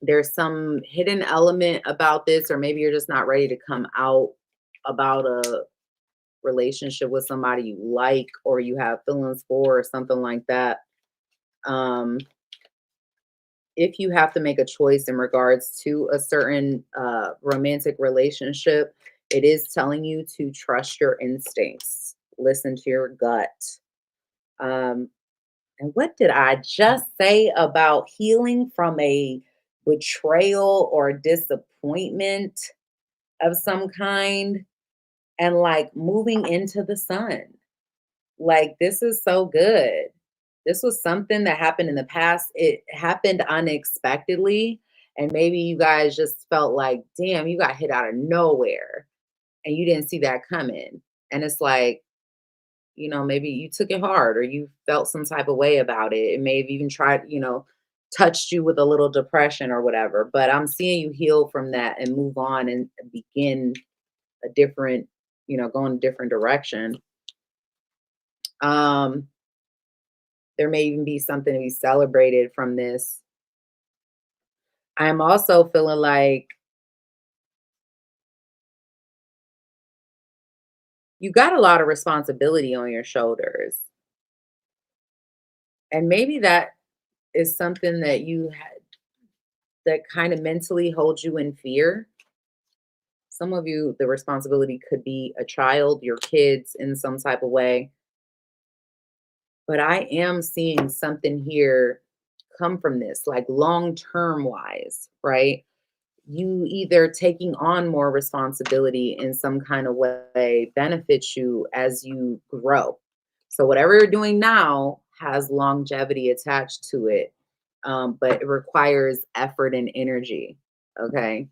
there's some hidden element about this, or maybe you're just not ready to come out about a relationship with somebody you like or you have feelings for or something like that. Um, if you have to make a choice in regards to a certain romantic relationship, it is telling you to trust your instincts, listen to your gut. Um, and what did I just say about healing from a betrayal or disappointment of some kind and like moving into the sun? Like, this is so good. This was something that happened in the past. It happened unexpectedly. And maybe you guys just felt like, damn, you got hit out of nowhere and you didn't see that coming. And it's like, maybe you took it hard or you felt some type of way about it. It may have even touched you with a little depression or whatever. But I'm seeing you heal from that and move on and begin a different, go in a different direction. Um, there may even be something to be celebrated from this. I'm also feeling like you got a lot of responsibility on your shoulders. And maybe that is something that you had that kind of mentally holds you in fear. Some of you, the responsibility could be a child, your kids in some type of way. But I am seeing something here come from this, like long term wise, right? You either taking on more responsibility in some kind of way benefits you as you grow. So whatever you're doing now has longevity attached to it, but it requires effort and energy. Okay.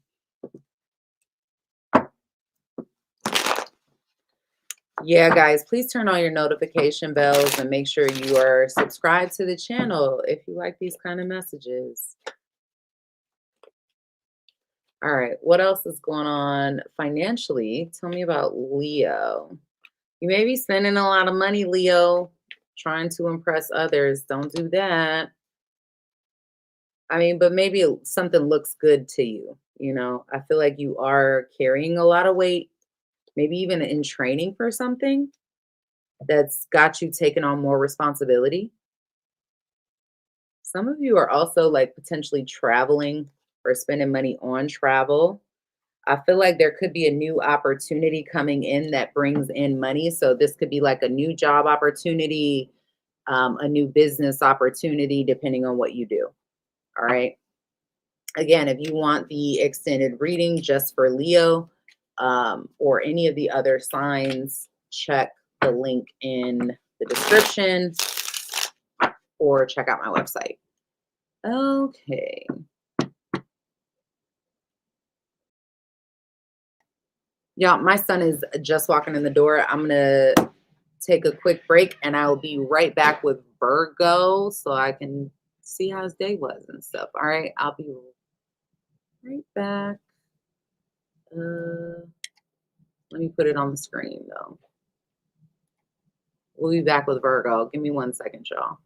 Yeah, guys, please turn on your notification bells and make sure you are subscribed to the channel if you like these kind of messages. All right, what else is going on financially? Tell me about Leo. You may be spending a lot of money, Leo, trying to impress others. Don't do that. I mean, but maybe something looks good to you. You know, I feel like you are carrying a lot of weight, maybe even in training for something that's got you taking on more responsibility. Some of you are also like potentially traveling or spending money on travel. I feel like there could be a new opportunity coming in that brings in money. So this could be like a new job opportunity, a new business opportunity, depending on what you do. All right. Again, if you want the extended reading just for Leo or any of the other signs, check the link in the description or check out my website. Okay. Yeah, my son is just walking in the door. I'm going to take a quick break and I'll be right back with Virgo so I can see how his day was and stuff. All right, I'll be right back. Let me put it on the screen though. We'll be back with Virgo. Give me 1 second, y'all.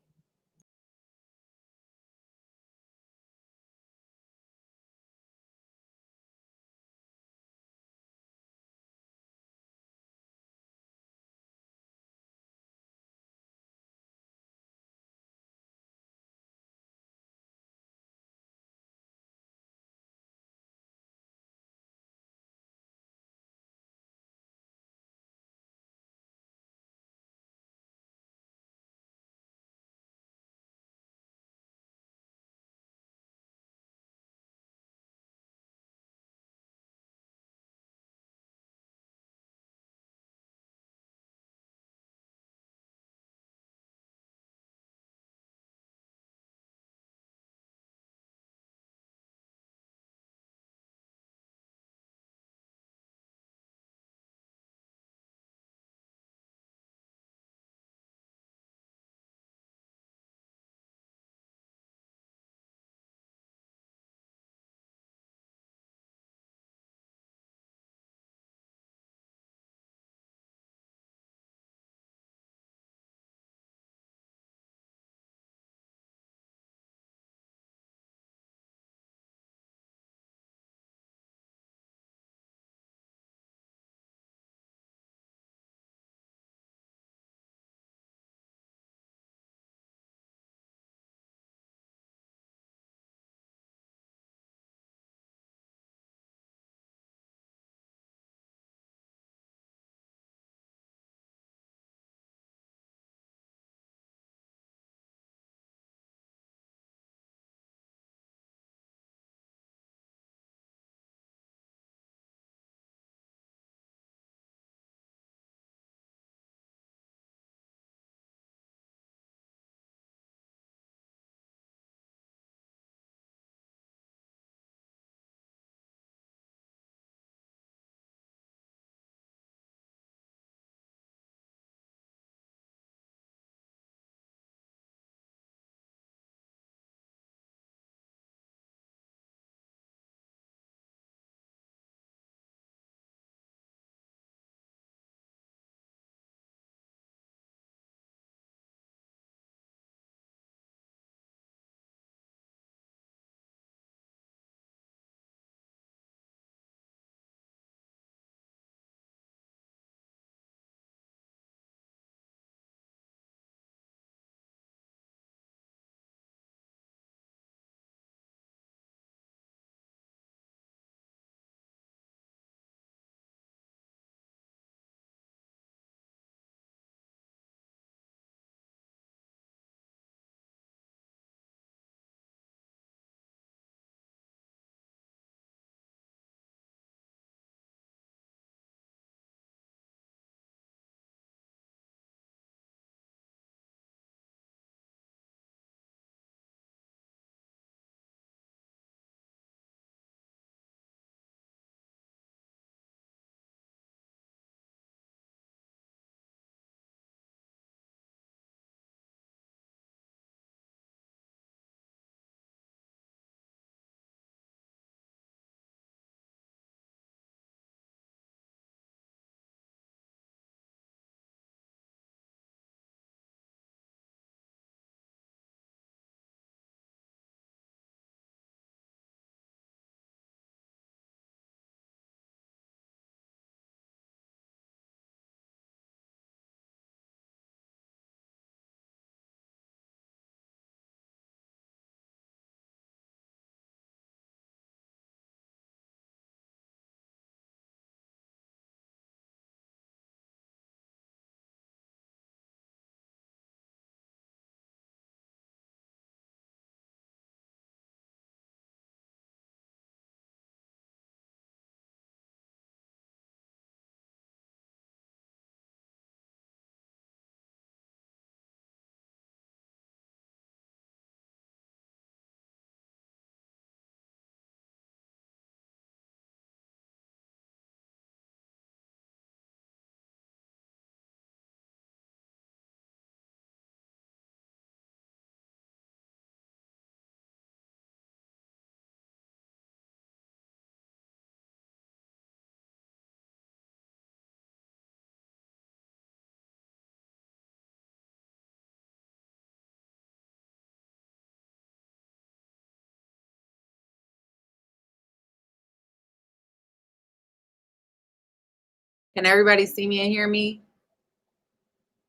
Can everybody see me and hear me?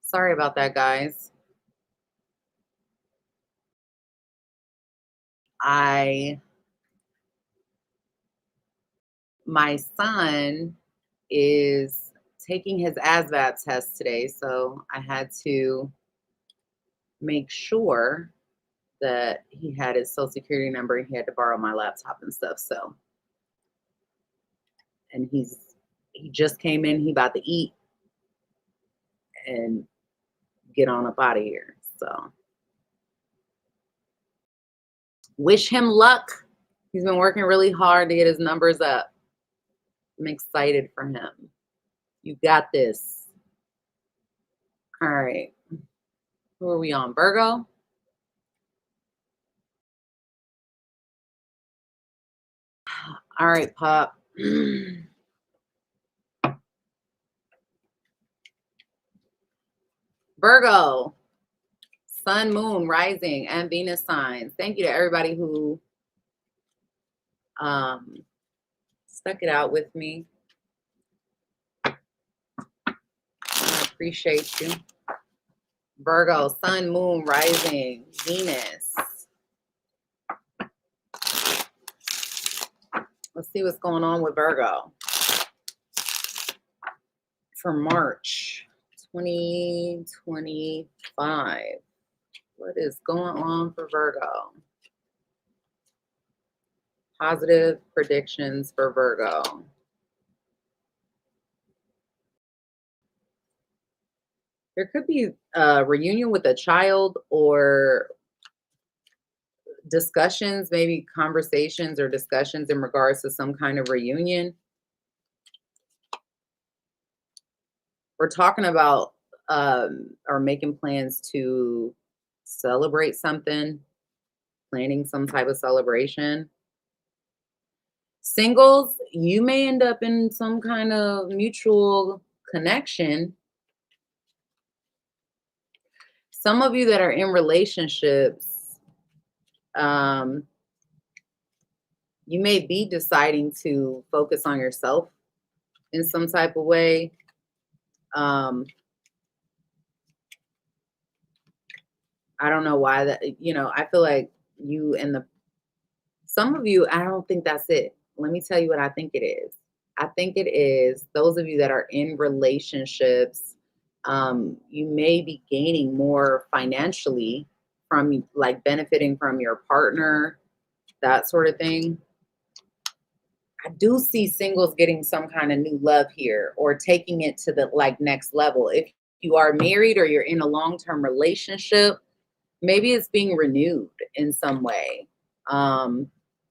Sorry about that, guys. I My son is taking his ASVAB test today, so I had to make sure that he had his social security number and he had to borrow my laptop and stuff. So, and he just came in, he about to eat and get on up out of here. So wish him luck. He's been working really hard to get his numbers up. I'm excited for him. You got this. All right. Who are we on? Virgo? All right, Pop. Virgo, Sun, Moon, Rising, and Venus signs. Thank you to everybody who stuck it out with me. I appreciate you. Virgo, Sun, Moon, Rising, Venus. Let's see what's going on with Virgo for March 2025. What is going on for Virgo? Positive predictions for Virgo. There could be a reunion with a child or discussions, maybe conversations or discussions in regards to some kind of reunion. We're talking about or making plans to celebrate something, planning some type of celebration. Singles, you may end up in some kind of mutual connection. Some of you that are in relationships, you may be deciding to focus on yourself in some type of way. I don't know why that, I feel like you and some of you, I don't think that's it. Let me tell you what I think it is. I think it is those of you that are in relationships, you may be gaining more financially from like benefiting from your partner, that sort of thing. I do see singles getting some kind of new love here or taking it to the like next level. If you are married or you're in a long-term relationship, maybe it's being renewed in some way.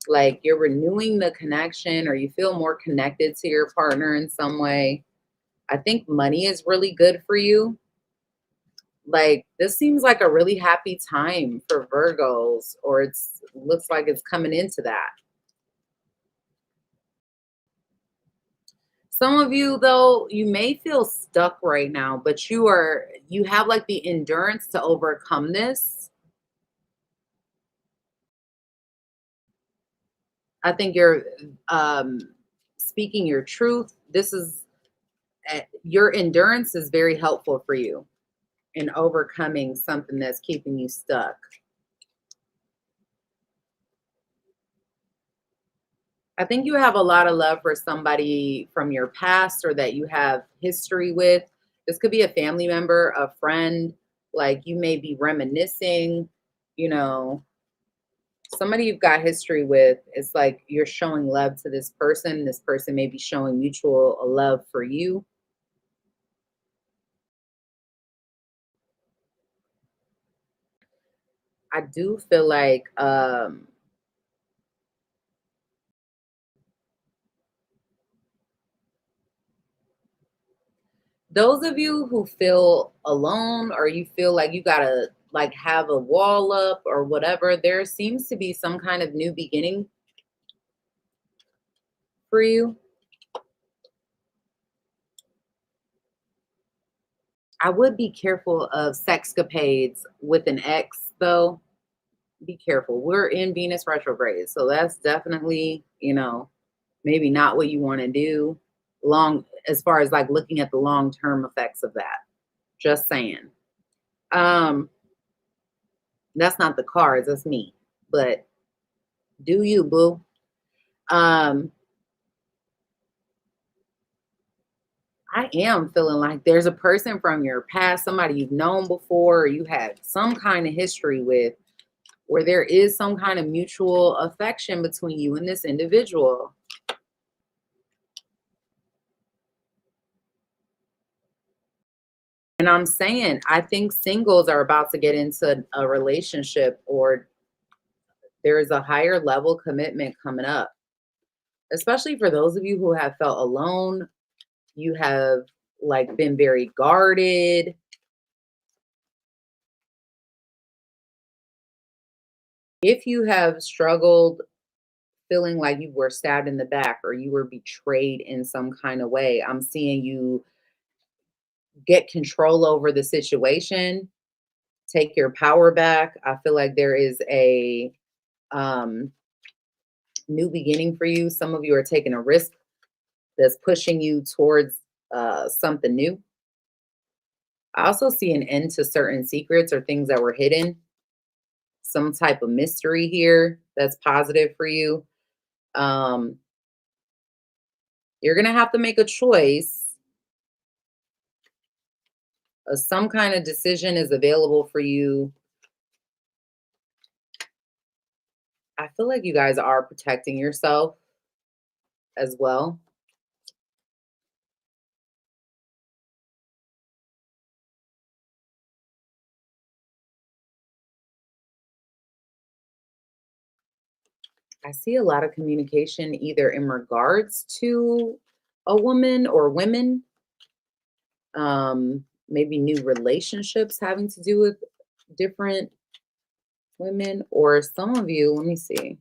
Like you're renewing the connection or you feel more connected to your partner in some way. I think money is really good for you. Like this seems like a really happy time for Virgos, or looks like it's coming into that. Some of you though, you may feel stuck right now, but you have like the endurance to overcome this. I think you're speaking your truth. Your endurance is very helpful for you in overcoming something that's keeping you stuck. I think you have a lot of love for somebody from your past or that you have history with. This could be a family member, a friend, like you may be reminiscing, you know, somebody you've got history with. It's like you're showing love to this person. This person may be showing mutual love for you. I do feel like those of you who feel alone or you feel like you gotta like have a wall up or whatever, there seems to be some kind of new beginning for you. I would be careful of sexcapades with an ex though. Be careful. We're in Venus retrograde, so that's definitely, maybe not what you want to do. long, as far as like looking at the long-term effects of that. Just saying. Um, that's not the cards, that's me. But do you, boo? Um, I am feeling like there's a person from your past, somebody you've known before, or you had some kind of history with, where there is some kind of mutual affection between you and this individual. And I'm saying, I think singles are about to get into a relationship, or there is a higher level commitment coming up, especially for those of you who have felt alone. You have like been very guarded. If you have struggled feeling like you were stabbed in the back or you were betrayed in some kind of way, I'm seeing you get control over the situation, take your power back. I feel like there is a um, new beginning for you. Some of you are taking a risk that's pushing you towards something new. I also see an end to certain secrets or things that were hidden, some type of mystery here that's positive for you. Um, you're going to have to make a choice. Some kind of decision is available for you. I feel like you guys are protecting yourself as well. I see a lot of communication either in regards to a woman or women, maybe new relationships having to do with different women, or some of you, let me see,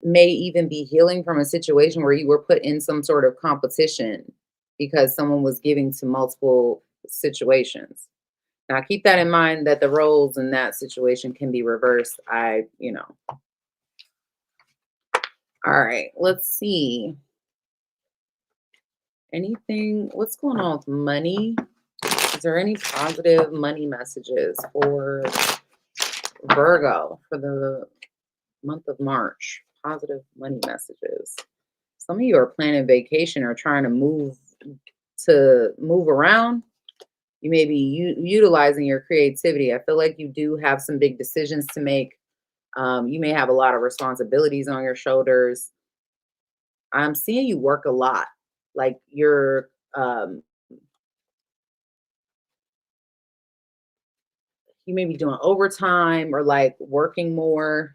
may even be healing from a situation where you were put in some sort of competition because someone was giving to multiple situations. Now, keep that in mind that the roles in that situation can be reversed. All right, let's see. Anything, what's going on with money? Is there any positive money messages for Virgo for the month of March? Positive money messages. Some of you are planning vacation or trying to move around. You may be utilizing your creativity. I feel like you do have some big decisions to make. You may have a lot of responsibilities on your shoulders. I'm seeing you work a lot. Like you may be doing overtime or like working more.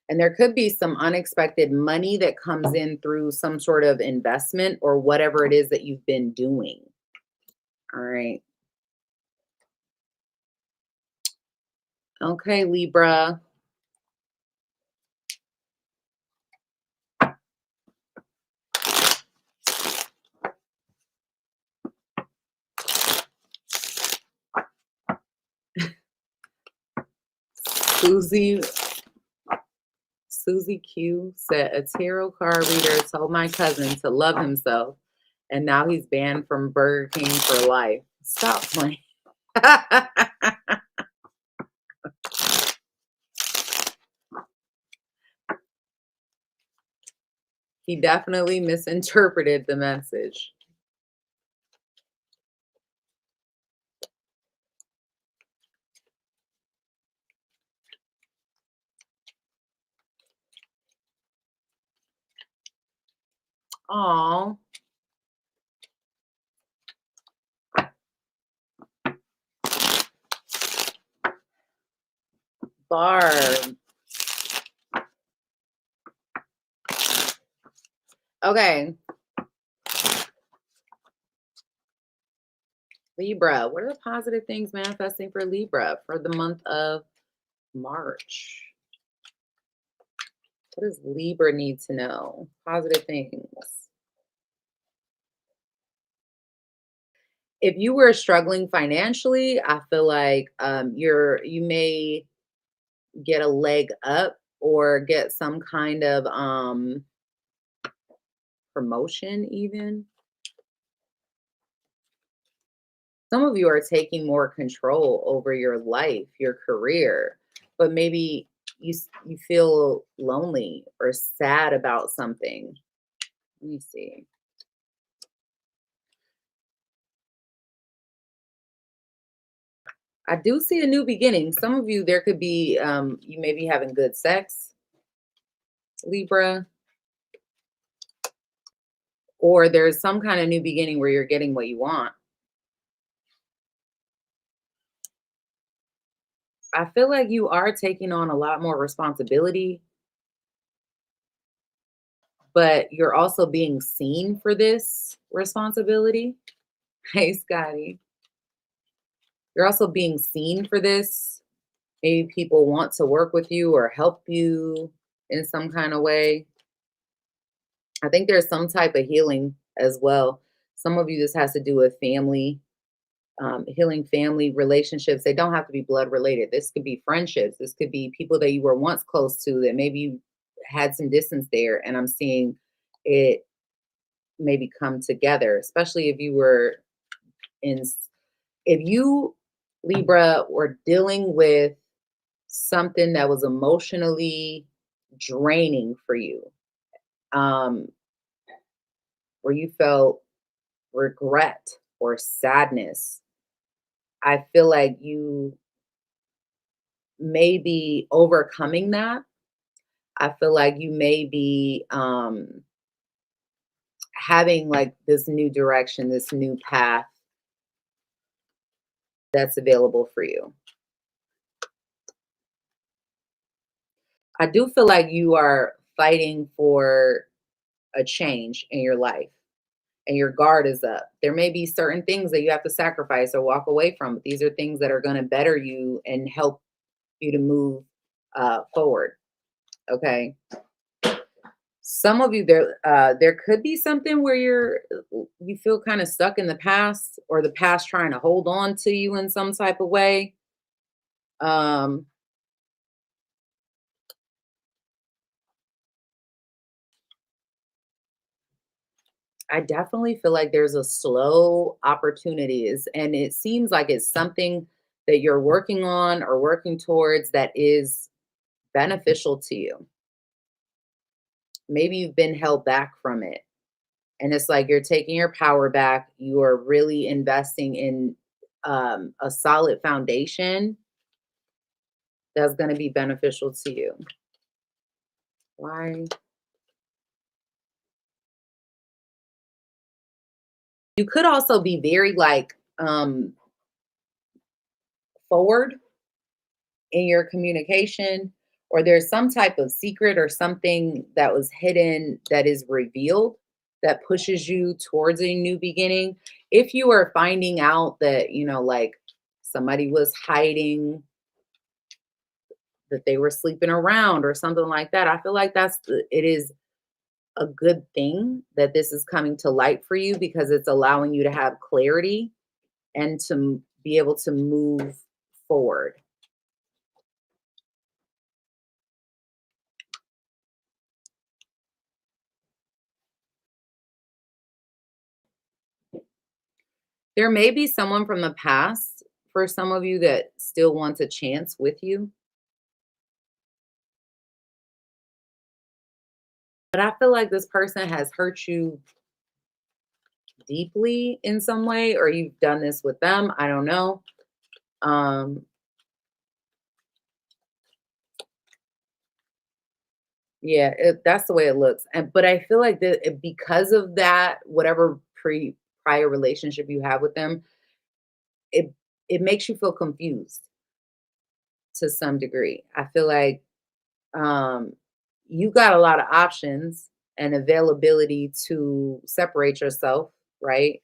And there could be some unexpected money that comes in through some sort of investment or whatever it is that you've been doing. All right. Okay, Libra. Susie Susie Q said a tarot card reader told my cousin to love himself, and now he's banned from Burger King for life. Stop playing. He definitely misinterpreted the message. Oh, Barb. Okay. Libra. What are the positive things manifesting for Libra for the month of March? What does Libra need to know? Positive things. If you were struggling financially, I feel like you may get a leg up or get some kind of promotion even. Some of you are taking more control over your life, your career, but maybe you feel lonely or sad about something. Let me see. I do see a new beginning. Some of you, there could be, you may be having good sex, Libra, or there's some kind of new beginning where you're getting what you want. I feel like you are taking on a lot more responsibility, but you're also being seen for this responsibility. Hey, Scotty. You're also being seen for this. Maybe people want to work with you or help you in some kind of way. I think there's some type of healing as well. Some of you, this has to do with family, healing family relationships. They don't have to be blood related. This could be friendships. This could be people that you were once close to that maybe you had some distance there. And I'm seeing it maybe come together, especially if you were if you, Libra, were dealing with something that was emotionally draining for you, um, where you felt regret or sadness, I feel like you may be overcoming that. I feel like you may be having like this new direction, this new path that's available for you. I do feel like you are fighting for a change in your life and your guard is up. There may be certain things that you have to sacrifice or walk away from, but these are things that are going to better you and help you to move forward. Okay. Some of you, there could be something where you feel kind of stuck in the past, or the past trying to hold on to you in some type of way. Um, I definitely feel like there's a slow opportunities, and it seems like it's something that you're working on or working towards that is beneficial to you. Maybe you've been held back from it. And it's like you're taking your power back. You are really investing in a solid foundation that's going to be beneficial to you. Why? You could also be very like forward in your communication, or there's some type of secret or something that was hidden that is revealed that pushes you towards a new beginning. If you are finding out that, like somebody was hiding, that they were sleeping around or something like that, I feel like it is a good thing that this is coming to light for you, because it's allowing you to have clarity and to be able to move forward. There may be someone from the past for some of you that still wants a chance with you. But I feel like this person has hurt you deeply in some way, or you've done this with them. I don't know. Um, yeah, that's the way it looks. But I feel like that because of that, whatever prior relationship you have with them, it it makes you feel confused to some degree. I feel like um, you got a lot of options and availability to separate yourself, right,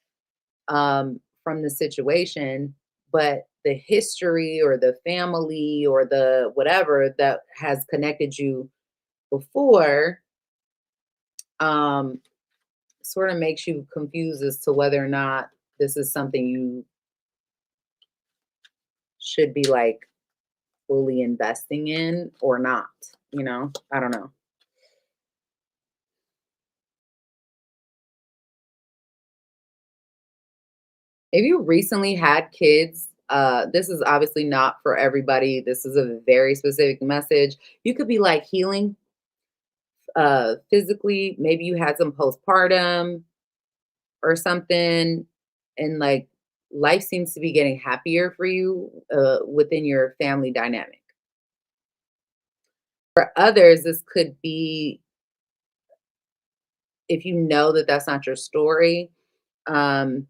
from the situation, but the history or the family or the whatever that has connected you before, um, sort of makes you confused as to whether or not this is something you should be like fully investing in or not. you know, I don't know. If you recently had kids, this is obviously not for everybody. This is a very specific message. You could be like healing physically. Maybe you had some postpartum or something, and like life seems to be getting happier for you within your family dynamic. For others, this could be, if you know that that's not your story, um,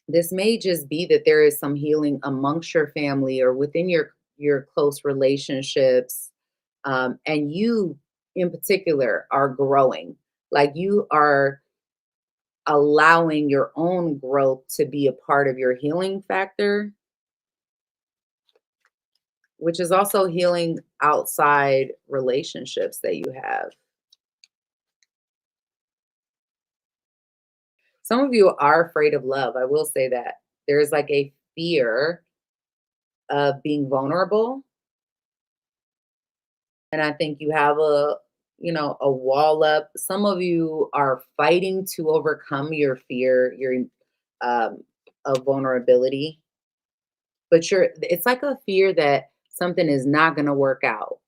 this may just be that there is some healing amongst your family or within your close relationships, and you in particular are growing. Like you are allowing your own growth to be a part of your healing factor, which is also healing outside relationships that you have. Some of you are afraid of love. I will say that. There's like a fear of being vulnerable. And I think you have a, you know, a wall up. Some of you are fighting to overcome your fear, your um, of vulnerability. But it's like a fear that something is not going to work out,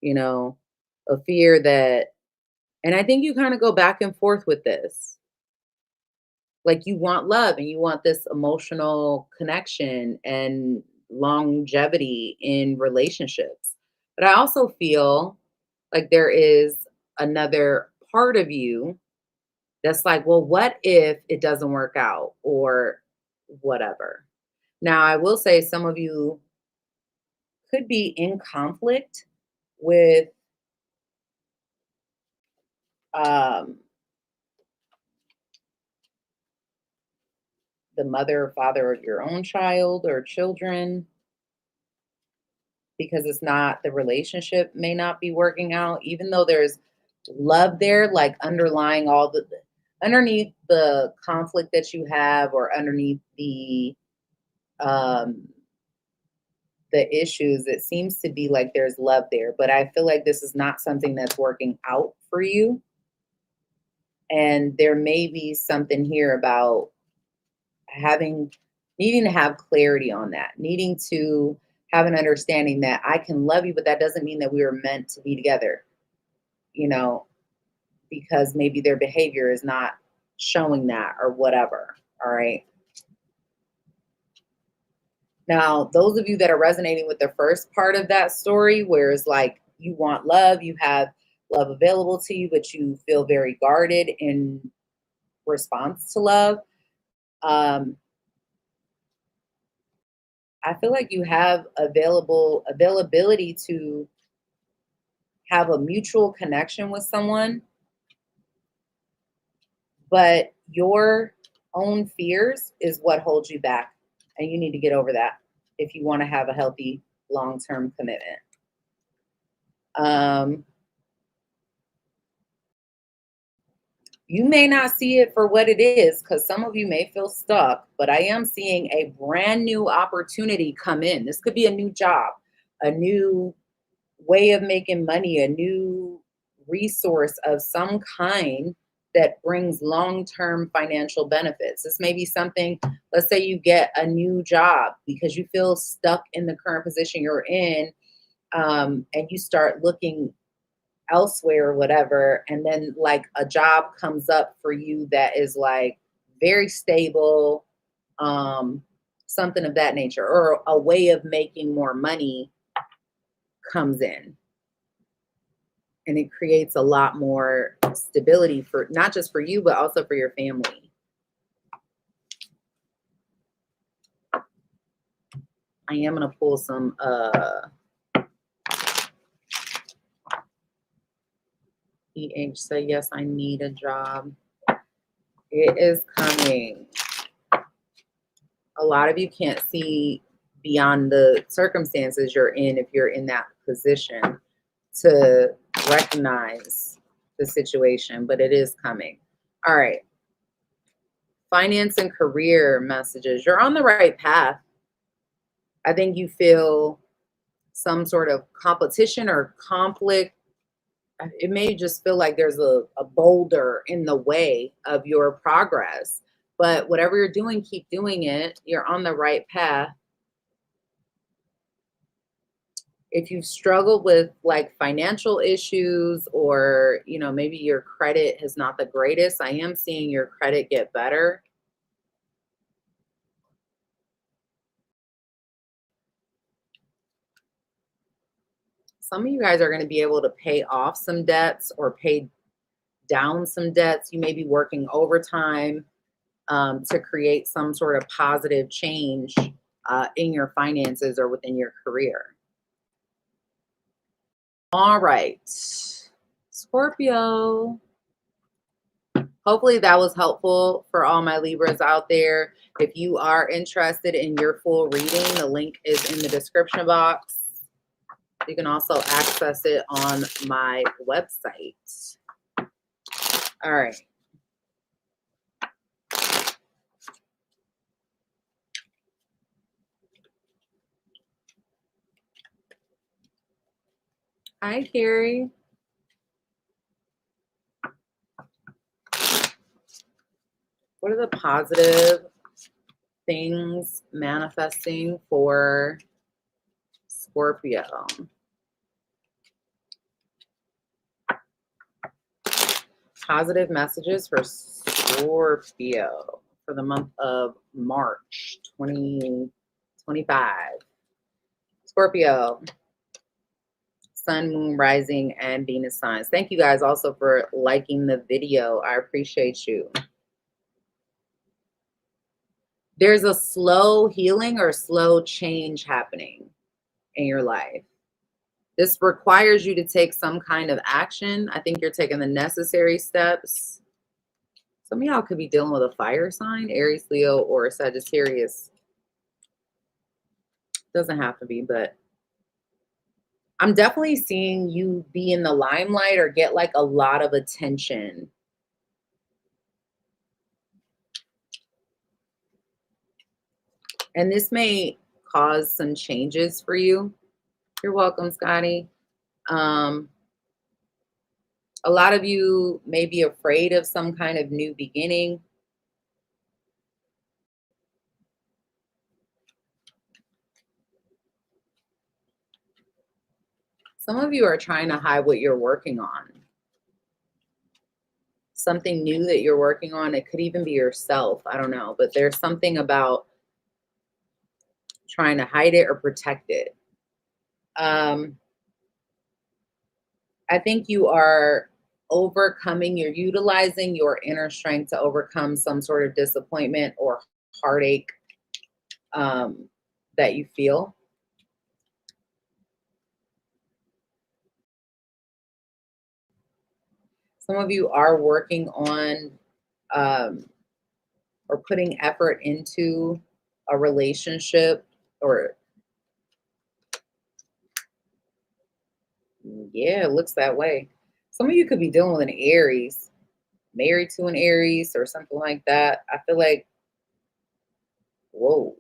you know, a fear that, and I think you kind of go back and forth with this. Like you want love and you want this emotional connection and longevity in relationships. But I also feel like there is another part of you that's like, well, what if it doesn't work out or whatever? Now, I will say some of you could be in conflict with um, the mother or father of your own child or children, because it's not, the relationship may not be working out, even though there's love there, like underlying all underneath the conflict that you have, or underneath um the issues, it seems to be like there's love there, but I feel like this is not something that's working out for you. And there may be something here about having, needing to have clarity on that, needing to have an understanding that I can love you, but that doesn't mean that we were meant to be together, you know, because maybe their behavior is not showing that or whatever. All right. Now, those of you that are resonating with the first part of that story, where it's like you want love, you have love available to you, but you feel very guarded in response to love. Um, I feel like you have availability to have a mutual connection with someone, but your own fears is what holds you back. And you need to get over that if you want to have a healthy long-term commitment. Um, you may not see it for what it is, because some of you may feel stuck, but I am seeing a brand new opportunity come in. This could be a new job, a new way of making money, a new resource of some kind that brings long-term financial benefits. This may be something, let's say you get a new job because you feel stuck in the current position you're in, and you start looking elsewhere or whatever, and then like a job comes up for you that is like very stable, um, something of that nature, or a way of making more money comes in, and it creates a lot more stability for not just for you but also for your family. I am going to pull some say yes, I need a job. It is coming. A lot of you can't see beyond the circumstances you're in if you're in that position to recognize the situation, but it is coming. All right. Finance and career messages. You're on the right path. I think you feel some sort of competition or conflict It may just feel like there's a boulder in the way of your progress. But whatever you're doing, keep doing it. You're on the right path. If you've struggled with like financial issues, or maybe your credit is not the greatest, I am seeing your credit get better. Some of you guys are going to be able to pay off some debts or pay down some debts. You may be working overtime to create some sort of positive change in your finances or within your career. All right, Scorpio. Hopefully that was helpful for all my Libras out there. If you are interested in your full reading, the link is in the description box. You can also access it on my website. All right. Hi, Carrie. What are the positive things manifesting for Scorpio? Positive messages for Scorpio for the month of March 2025. Scorpio, Sun, Moon, Rising, and Venus signs. Thank you guys also for liking the video. I appreciate you. There's a slow healing or slow change happening in your life. This requires you to take some kind of action. I think you're taking the necessary steps. Some of y'all could be dealing with a fire sign, Aries, Leo, or Sagittarius. Doesn't have to be, but I'm definitely seeing you be in the limelight or get like a lot of attention. And this may cause some changes for you. You're welcome, Scotty. A lot of you may be afraid of some kind of new beginning. Some of you are trying to hide what you're working on. Something new that you're working on. It could even be yourself. I don't know. But there's something about trying to hide it or protect it. I think you are overcoming, you're utilizing your inner strength to overcome some sort of disappointment or heartache that you feel. Some of you are working on or putting effort into a relationship, or yeah, it looks that way. Some of you could be dealing with an Aries, married to an Aries or something like that. I feel like, whoa,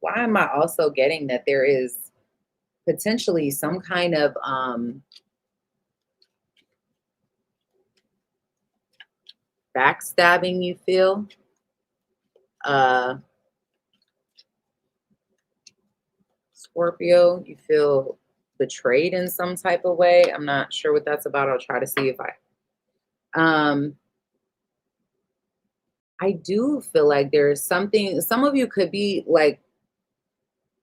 why am I also getting that there is potentially some kind of backstabbing you feel? Scorpio, you feel betrayed in some type of way. I'm not sure what that's about. I'll try to see if I do feel like there's something, some of you could be like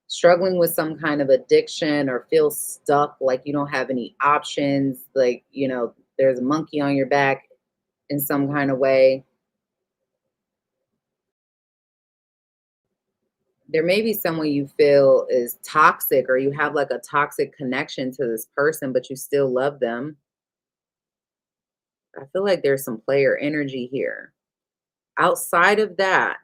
struggling with some kind of addiction or feel stuck, like you don't have any options, like, there's a monkey on your back in some kind of way. There may be someone you feel is toxic, or you have like a toxic connection to this person, but you still love them. I feel like there's some player energy here. Outside of that,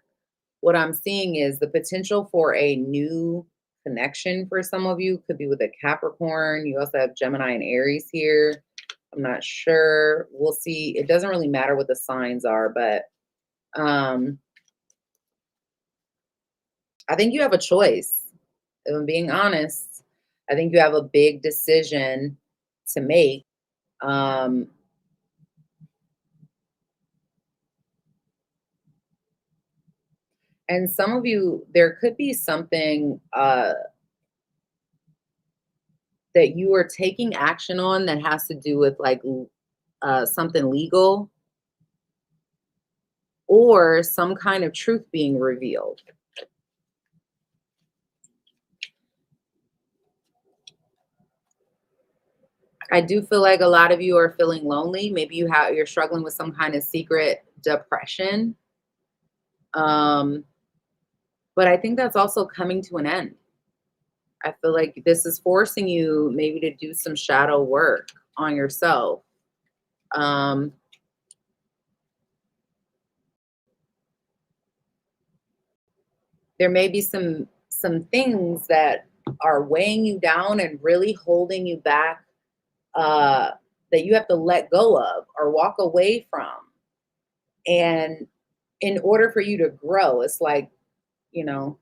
what I'm seeing is the potential for a new connection for some of you. Could be with a Capricorn. You also have Gemini and Aries here. I'm not sure. We'll see. It doesn't really matter what the signs are, but I think you have a choice. If I'm being honest, I think you have a big decision to make. Um, and some of you, there could be something that you are taking action on that has to do with like something legal or some kind of truth being revealed. I do feel like a lot of you are feeling lonely. Maybe you're struggling with some kind of secret depression. Um, but I think that's also coming to an end. I feel like this is forcing you maybe to do some shadow work on yourself. Um, there may be some things that are weighing you down and really holding you back, that you have to let go of or walk away from. And in order for you to grow, it's like, you know,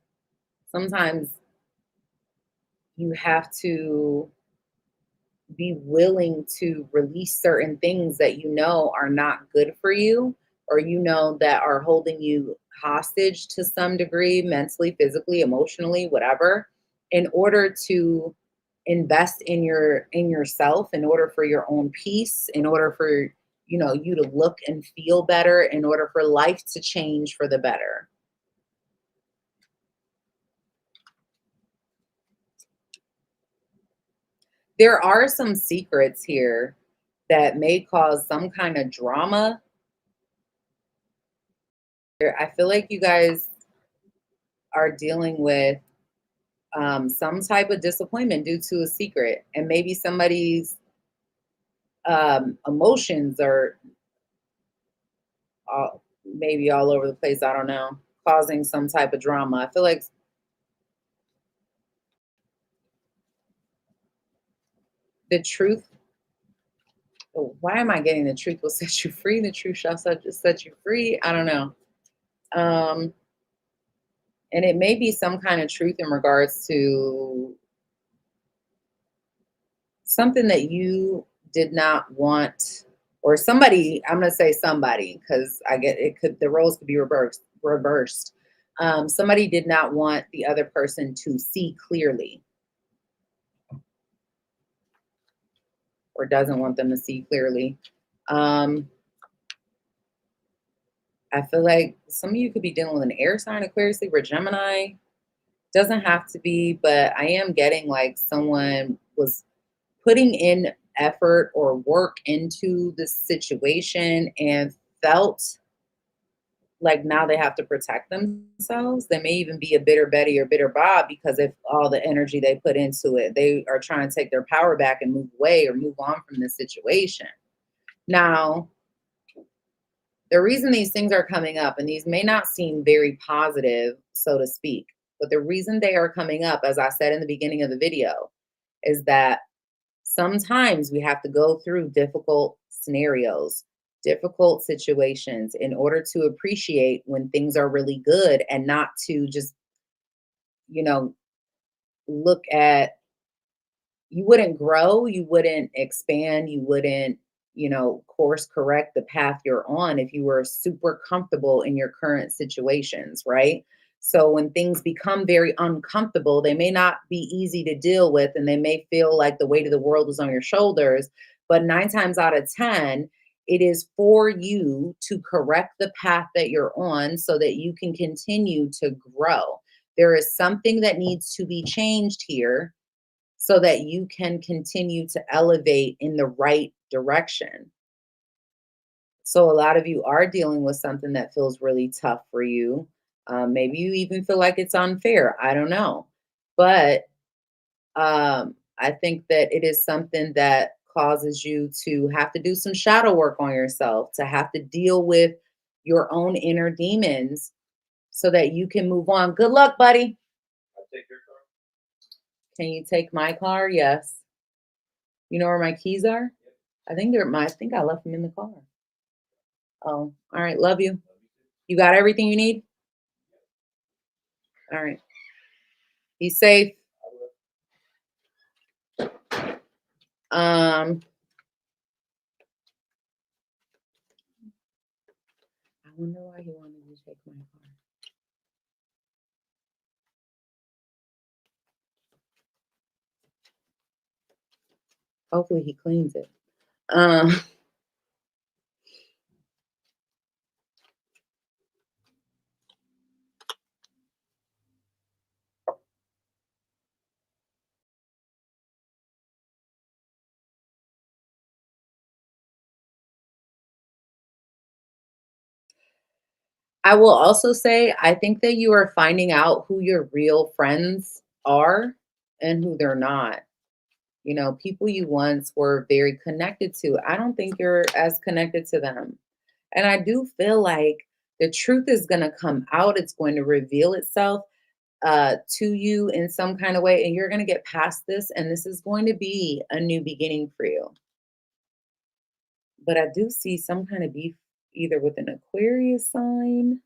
sometimes you have to be willing to release certain things that you know are not good for you, or you know that are holding you hostage to some degree, mentally, physically, emotionally, whatever, in order to invest in yourself, in order for your own peace, in order for, you know, you to look and feel better, in order for life to change for the better. There are some secrets here that may cause some kind of drama. I feel like you guys are dealing with some type of disappointment due to a secret, and maybe somebody's emotions are maybe all over the place. I don't know, causing some type of drama. I feel like the truth. Oh, why am I getting the truth will set you free? The truth shall set you free. I don't know. Um, and it may be some kind of truth in regards to something that you did not want, or somebody, I'm going to say somebody because I get it, could, the roles could be reversed. Somebody did not want the other person to see clearly, or doesn't want them to see clearly. um I feel like some of you could be dealing with an air sign, Aquarius, Libra, Gemini. Doesn't have to be, but I am getting like someone was putting in effort or work into the situation and felt like now they have to protect themselves. They may even be a bitter Betty or bitter Bob because of all the energy they put into it. They are trying to take their power back and move away or move on from this situation. Now, the reason these things are coming up, and these may not seem very positive, so to speak, but the reason they are coming up, as I said in the beginning of the video, is that sometimes we have to go through difficult scenarios, difficult situations in order to appreciate when things are really good, and not to just, you know, look at, you wouldn't grow, you wouldn't expand, you wouldn't, you know, course correct the path you're on if you were super comfortable in your current situations, right? So when things become very uncomfortable, they may not be easy to deal with, and they may feel like the weight of the world is on your shoulders. But 9 times out of 10, it is for you to correct the path that you're on so that you can continue to grow. There is something that needs to be changed here so that you can continue to elevate in the right direction. So, a lot of you are dealing with something that feels really tough for you. Maybe you even feel like it's unfair. I don't know. But I think that it is something that causes you to have to do some shadow work on yourself, to have to deal with your own inner demons so that you can move on. Good luck, buddy. Can you take my car? Yes. You know where my keys are? I think I left them in the car. Oh, all right. Love you. You got everything you need? All right. Be safe. Um, wonder why he wanted to take my car. Hopefully he cleans it. I will also say, I think that you are finding out who your real friends are and who they're not. You know, people you once were very connected to, I don't think you're as connected to them. And I do feel like the truth is going to come out. It's going to reveal itself to you in some kind of way, and you're going to get past this, and this is going to be a new beginning for you. But I do see some kind of beef either with an Aquarius sign.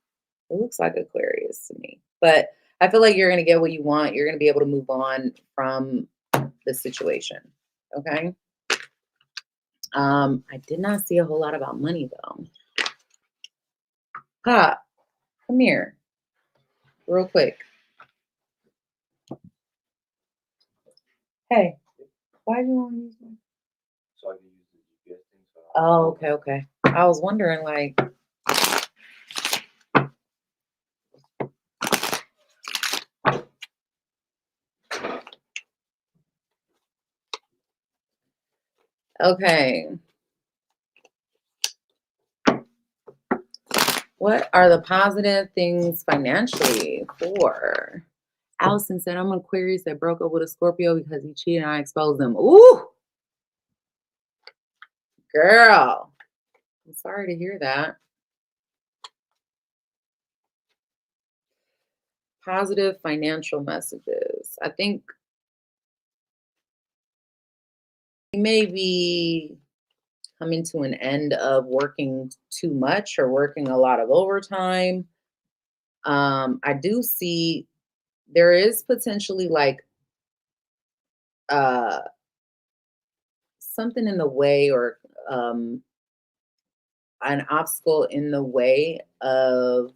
It looks like Aquarius to me. But I feel like you're going to get what you want. You're going to be able to move on from the situation. Okay. I did not see a whole lot about money though. Ha, come here. Real quick. Hey, why do you want to use one? So I can use the GPS thing. Oh, okay, okay. I was wondering, like, okay. What are the positive things financially for? Allison said, I'm an Aquarius that broke up with a Scorpio because he cheated and I exposed him. Ooh, girl. I'm sorry to hear that. Positive financial messages. I think you may be coming to an end of working too much or working a lot of overtime. I do see there is potentially like uh something in the way or an obstacle in the way of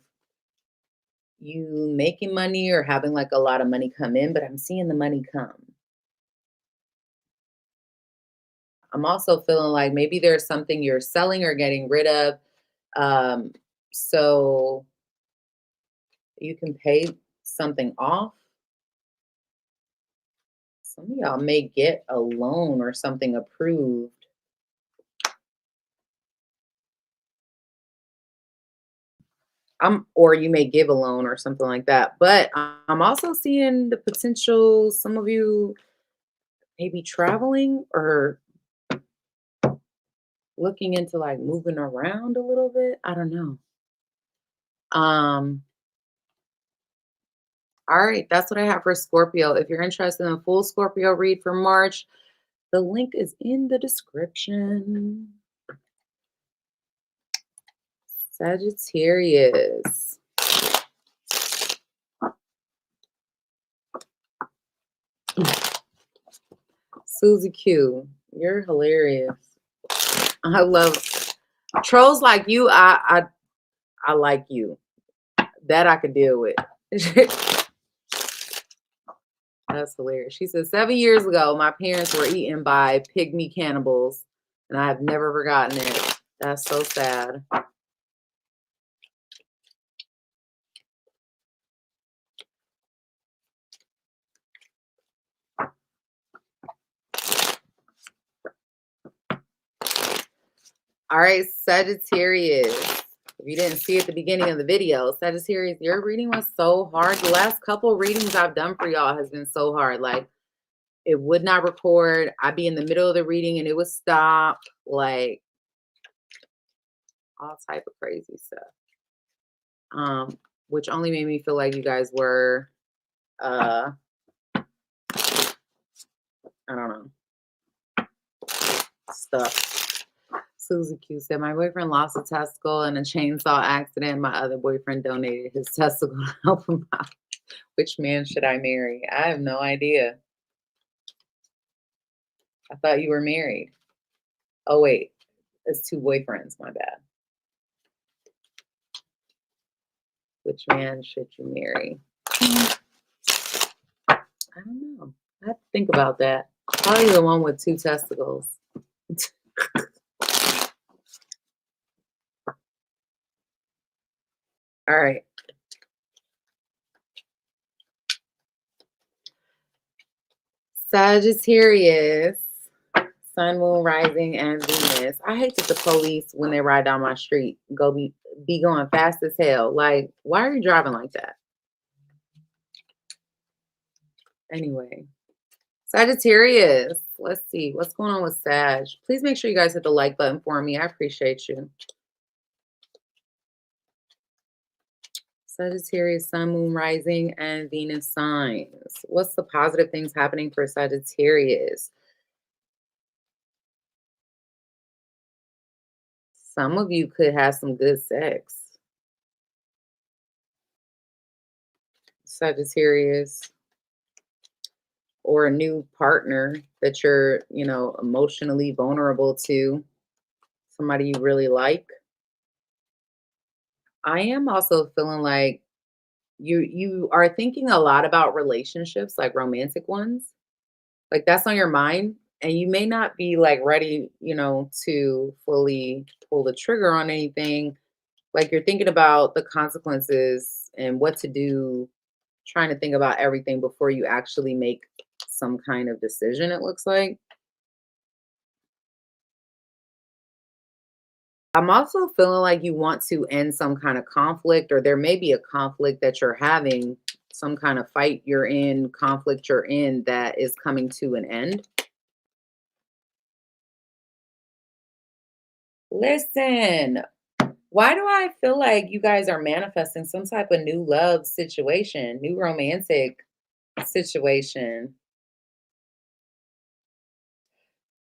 you making money or having like a lot of money come in, but I'm seeing the money come. I'm also feeling like maybe there's something you're selling or getting rid of. Um, so you can pay something off. Some of y'all may get a loan or something approved. Or you may give a loan or something like that. But I'm also seeing the potential, some of you maybe traveling or looking into like moving around a little bit. I don't know. Um, all right, that's what I have for Scorpio. If you're interested in a full Scorpio read for March, the link is in the description. Sagittarius. Susie Q, you're hilarious. I love trolls like you. I like you. That I could deal with. That's hilarious. She says 7 years ago, my parents were eaten by pygmy cannibals, and I have never forgotten it. That's so sad. All right, Sagittarius. If you didn't see at the beginning of the video, Sagittarius, your reading was so hard. The last couple readings I've done for y'all has been so hard. Like, it would not record. I'd be in the middle of the reading and it would stop. Like, all type of crazy stuff. Which only made me feel like you guys were, I don't know, stuff. Susie Q said, my boyfriend lost a testicle in a chainsaw accident. My other boyfriend donated his testicle to help him out. Which man should I marry? I have no idea. I thought you were married. Oh, wait. It's two boyfriends. My bad. Which man should you marry? I don't know. I have to think about that. Probably the one with 2 testicles. All right. Sagittarius, Sun, Moon, Rising, and Venus. I hate that the police, when they ride down my street, be going fast as hell. Like, why are you driving like that? Anyway, Sagittarius. Let's see what's going on with Sag. Please make sure you guys hit the like button for me. I appreciate you. Sagittarius, Sun, Moon, Rising, and Venus signs. What's the positive things happening for Sagittarius? Some of you could have some good sex. Sagittarius. Or a new partner that you're, emotionally vulnerable to. Somebody you really like. I am also feeling like you are thinking a lot about relationships, like romantic ones. Like that's on your mind. And you may not be like ready, to fully pull the trigger on anything. Like you're thinking about the consequences and what to do, trying to think about everything before you actually make some kind of decision, it looks like. I'm also feeling like you want to end some kind of conflict, or there may be a conflict that you're having, some kind of fight you're in, conflict you're in that is coming to an end. Listen, why do I feel like you guys are manifesting some type of new love situation, new romantic situation?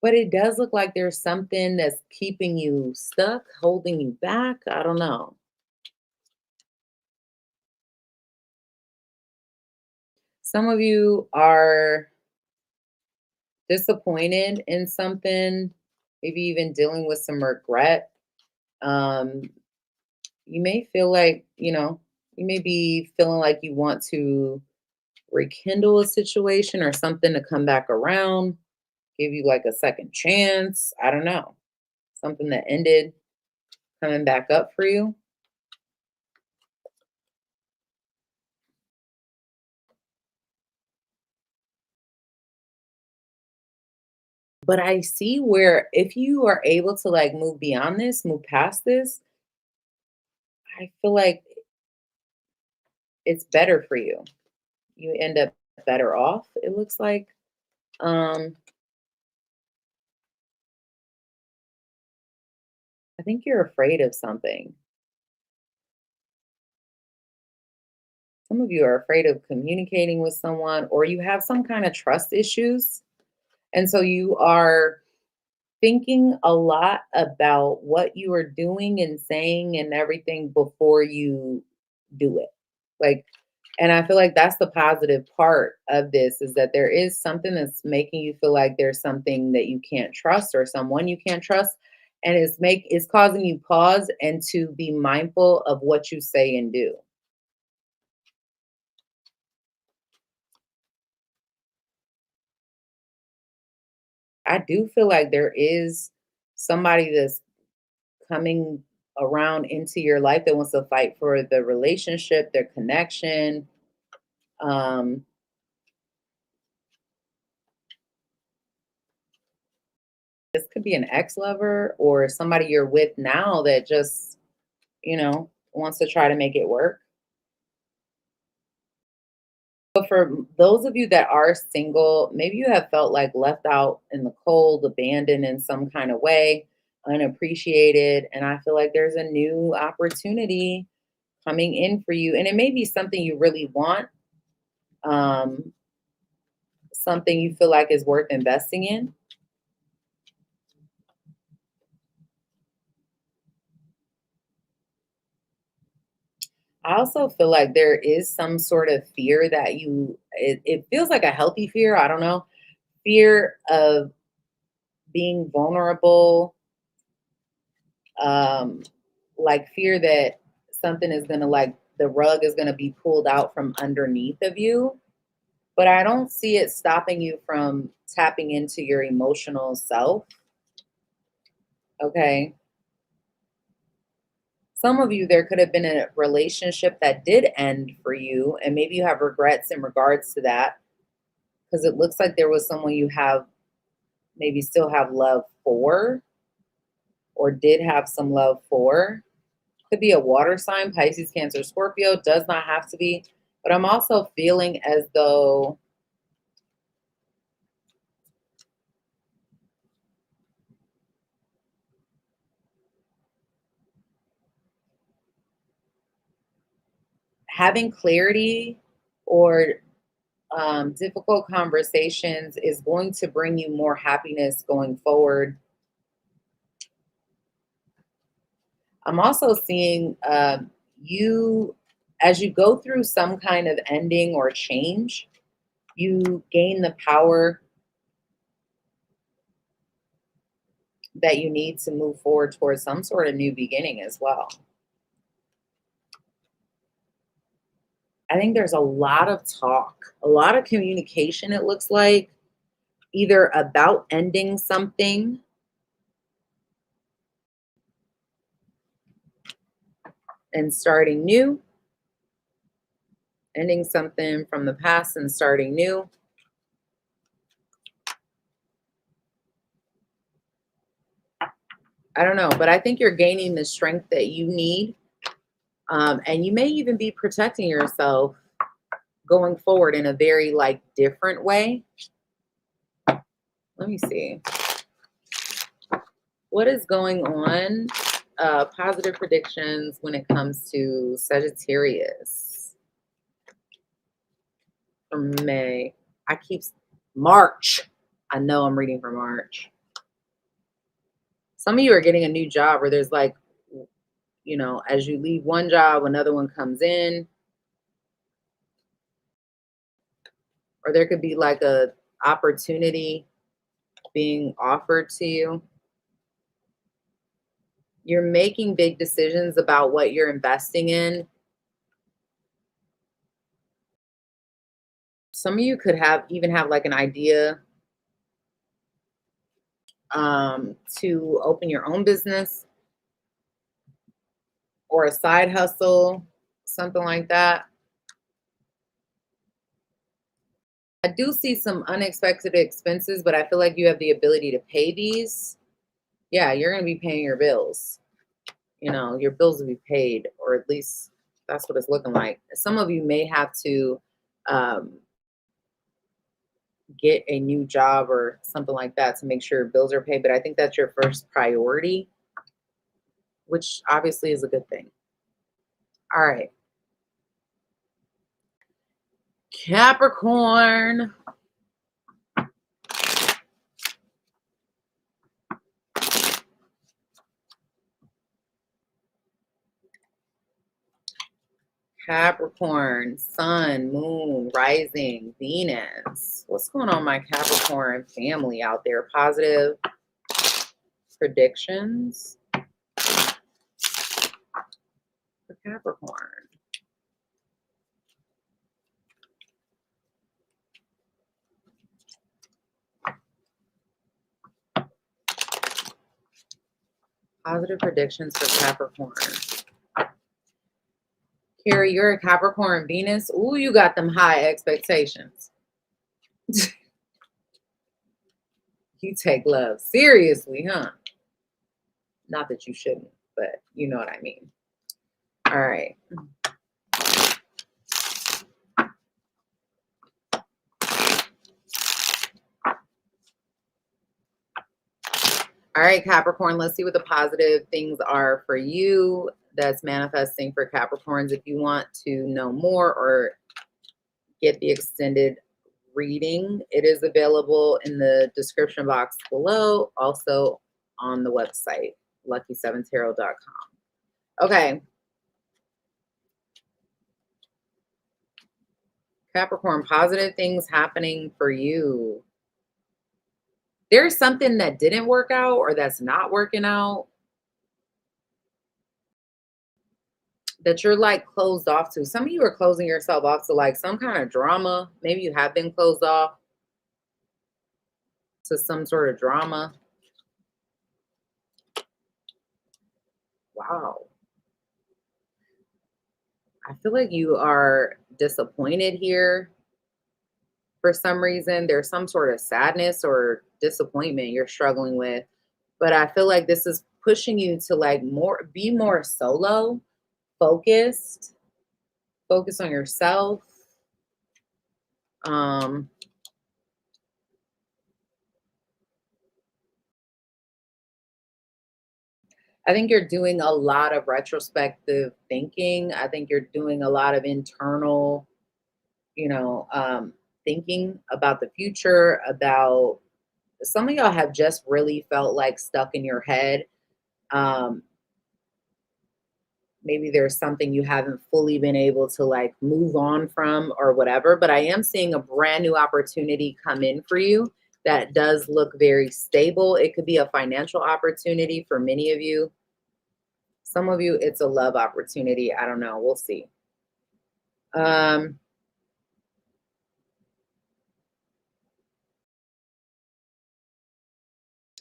But it does look like there's something that's keeping you stuck, holding you back. I don't know. Some of you are disappointed in something, maybe even dealing with some regret. Um, you may feel like, you may be feeling like you want to rekindle a situation or something to come back around, give you like a second chance. I don't know. Something that ended coming back up for you. But I see where if you are able to like move beyond this, move past this, I feel like it's better for you. You end up better off, it looks like. Um, I think you're afraid of something. Some of you are afraid of communicating with someone, or you have some kind of trust issues. And so you are thinking a lot about what you are doing and saying and everything before you do it. Like, and I feel like that's the positive part of this is that there is something that's making you feel like there's something that you can't trust or someone you can't trust. And it's causing you pause and to be mindful of what you say and do. I do feel like there is somebody that's coming around into your life that wants to fight for the relationship, their connection. Um, this could be an ex-lover or somebody you're with now that just, wants to try to make it work. But for those of you that are single, maybe you have felt like left out in the cold, abandoned in some kind of way, unappreciated. And I feel like there's a new opportunity coming in for you. And it may be something you really want, um, something you feel like is worth investing in. I also feel like there is some sort of fear that it feels like a healthy fear. I don't know. Fear of being vulnerable, um, like fear that something is going to like the rug is going to be pulled out from underneath of you, but I don't see it stopping you from tapping into your emotional self. Okay. Some of you, there could have been a relationship that did end for you, and maybe you have regrets in regards to that, because it looks like there was someone you have maybe still have love for, or did have some love for. Could be a water sign, Pisces, Cancer, Scorpio, does not have to be. But I'm also feeling as though having clarity or difficult conversations is going to bring you more happiness going forward. I'm also seeing you, as you go through some kind of ending or change, you gain the power that you need to move forward towards some sort of new beginning as well. I think there's a lot of talk, a lot of communication, it looks like, either about ending something and starting new, ending something from the past and starting new. I don't know, but I think you're gaining the strength that you need. And you may even be protecting yourself going forward in a very different way. Let me see. What is going on? Positive predictions when it comes to Sagittarius for May. March. I know I'm reading for March. Some of you are getting a new job where there's as you leave one job, another one comes in. Or there could be a opportunity being offered to you. You're making big decisions about what you're investing in. Some of you could even have an idea to open your own business or a side hustle, something like that. I do see some unexpected expenses, but I feel like you have the ability to pay these. Yeah, you're going to be paying your bills. Your bills will be paid, or at least that's what it's looking like. Some of you may have to get a new job or something like that to make sure your bills are paid, but I think that's your first priority, which obviously is a good thing. All right. Capricorn. Capricorn, Sun, Moon, Rising, Venus. What's going on, my Capricorn family out there? Positive predictions for Capricorn. Positive predictions for Capricorn. Carrie, you're a Capricorn Venus. Ooh, you got them high expectations. You take love seriously, huh? Not that you shouldn't, but you know what I mean. All right. All right, Capricorn, let's see what the positive things are for you that's manifesting for Capricorns. If you want to know more or get the extended reading, it is available in the description box below, also on the website, lucky7tarot.com. Okay. Capricorn, positive things happening for you. There's something that didn't work out or that's not working out. that you're like closed off to. Some of you are closing yourself off to like some kind of drama. Maybe you have been closed off to some sort of drama. Wow. I feel like you are disappointed here for some reason. There's some sort of sadness or disappointment you're struggling with. But I feel like this is pushing you to like be more solo, focused, focus on yourself. Um, I think you're doing a lot of retrospective thinking. I think you're doing a lot of internal, you know, thinking about the future, about some of y'all have just really felt like stuck in your head. Um, maybe there's something you haven't fully been able to like move on from or whatever, but I am seeing a brand new opportunity come in for you that does look very stable. It could be a financial opportunity for many of you. Some of you, it's a love opportunity. I don't know. We'll see. Um,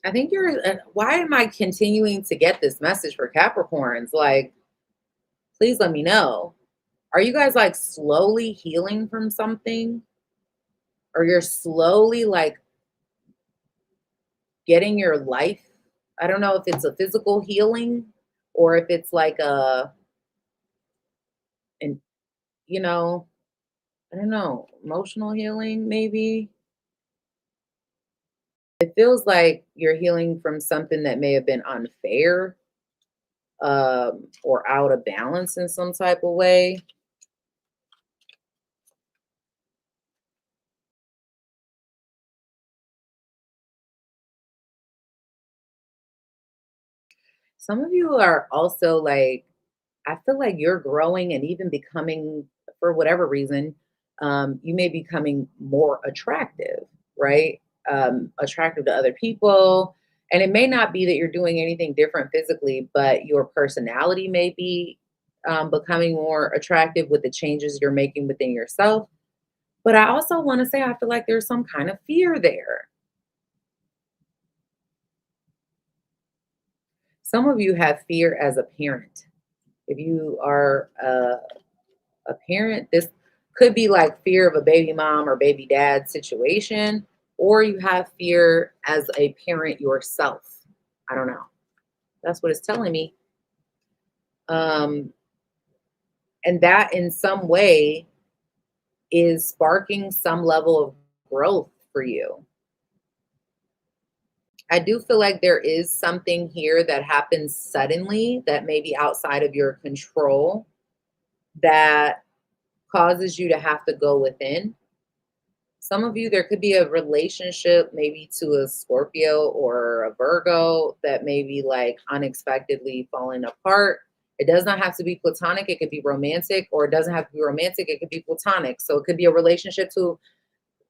I think why am I continuing to get this message for Capricorns? Like, please let me know. Are you guys like slowly healing from something? Or you're slowly like getting your life? I don't know if it's a physical healing or if it's like an, you know, I don't know, emotional healing maybe. It feels like you're healing from something that may have been unfair, or out of balance in some type of way. Some of you are also like, I feel like you're growing and even becoming, for whatever reason, you may be becoming more attractive, right? Attractive to other people. And it may not be that you're doing anything different physically, but your personality may be becoming more attractive with the changes you're making within yourself. But I also want to say, I feel like there's some kind of fear there. Some of you have fear as a parent. If you are a parent, this could be like fear of a baby mom or baby dad situation, or you have fear as a parent yourself. I don't know. That's what it's telling me. Um, and that in some way is sparking some level of growth for you. I do feel like there is something here that happens suddenly that may be outside of your control that causes you to have to go within. Some of you, there could be a relationship maybe to a Scorpio or a Virgo that may be like unexpectedly falling apart. It does not have to be platonic. It could be romantic, or it doesn't have to be romantic. It could be platonic. So it could be a relationship to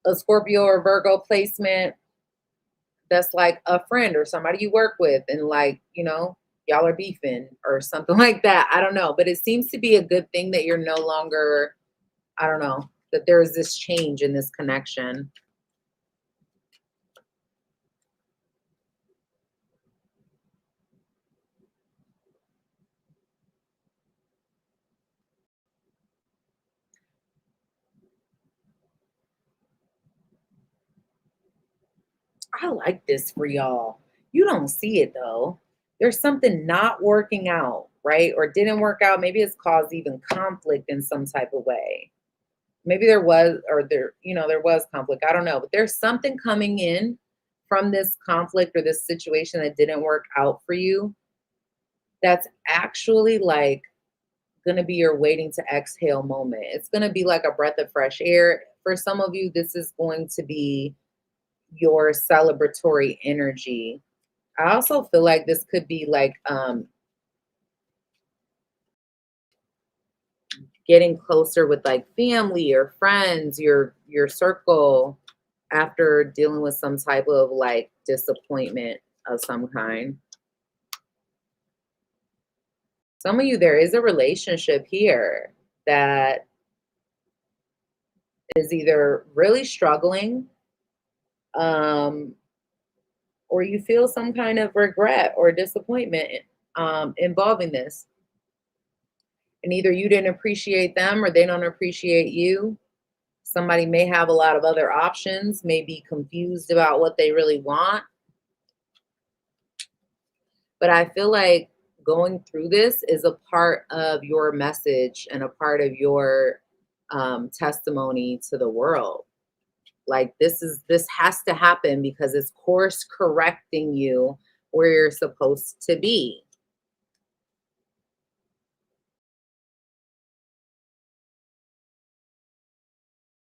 a Scorpio or Virgo placement that's like a friend or somebody you work with, and like, y'all are beefing or something like that. I don't know. But it seems to be a good thing that you're no longer, I don't know, that there is this change in this connection. I like this for y'all. You don't see it though. There's something not working out, right? Or didn't work out. Maybe it's caused even conflict in some type of way. Maybe there was, or there was conflict. I don't know. But there's something coming in from this conflict or this situation that didn't work out for you that's actually like going to be your waiting to exhale moment. It's going to be like a breath of fresh air. For some of you, this is going to be your celebratory energy. I also feel like this could be like getting closer with like family or friends, your circle, after dealing with some type of like disappointment of some kind. Some of you, there is a relationship here that is either really struggling, um, or you feel some kind of regret or disappointment involving this. And either you didn't appreciate them or they don't appreciate you. Somebody may have a lot of other options, may be confused about what they really want. But I feel like going through this is a part of your message and a part of your testimony to the world. Like this has to happen because it's course correcting you where you're supposed to be.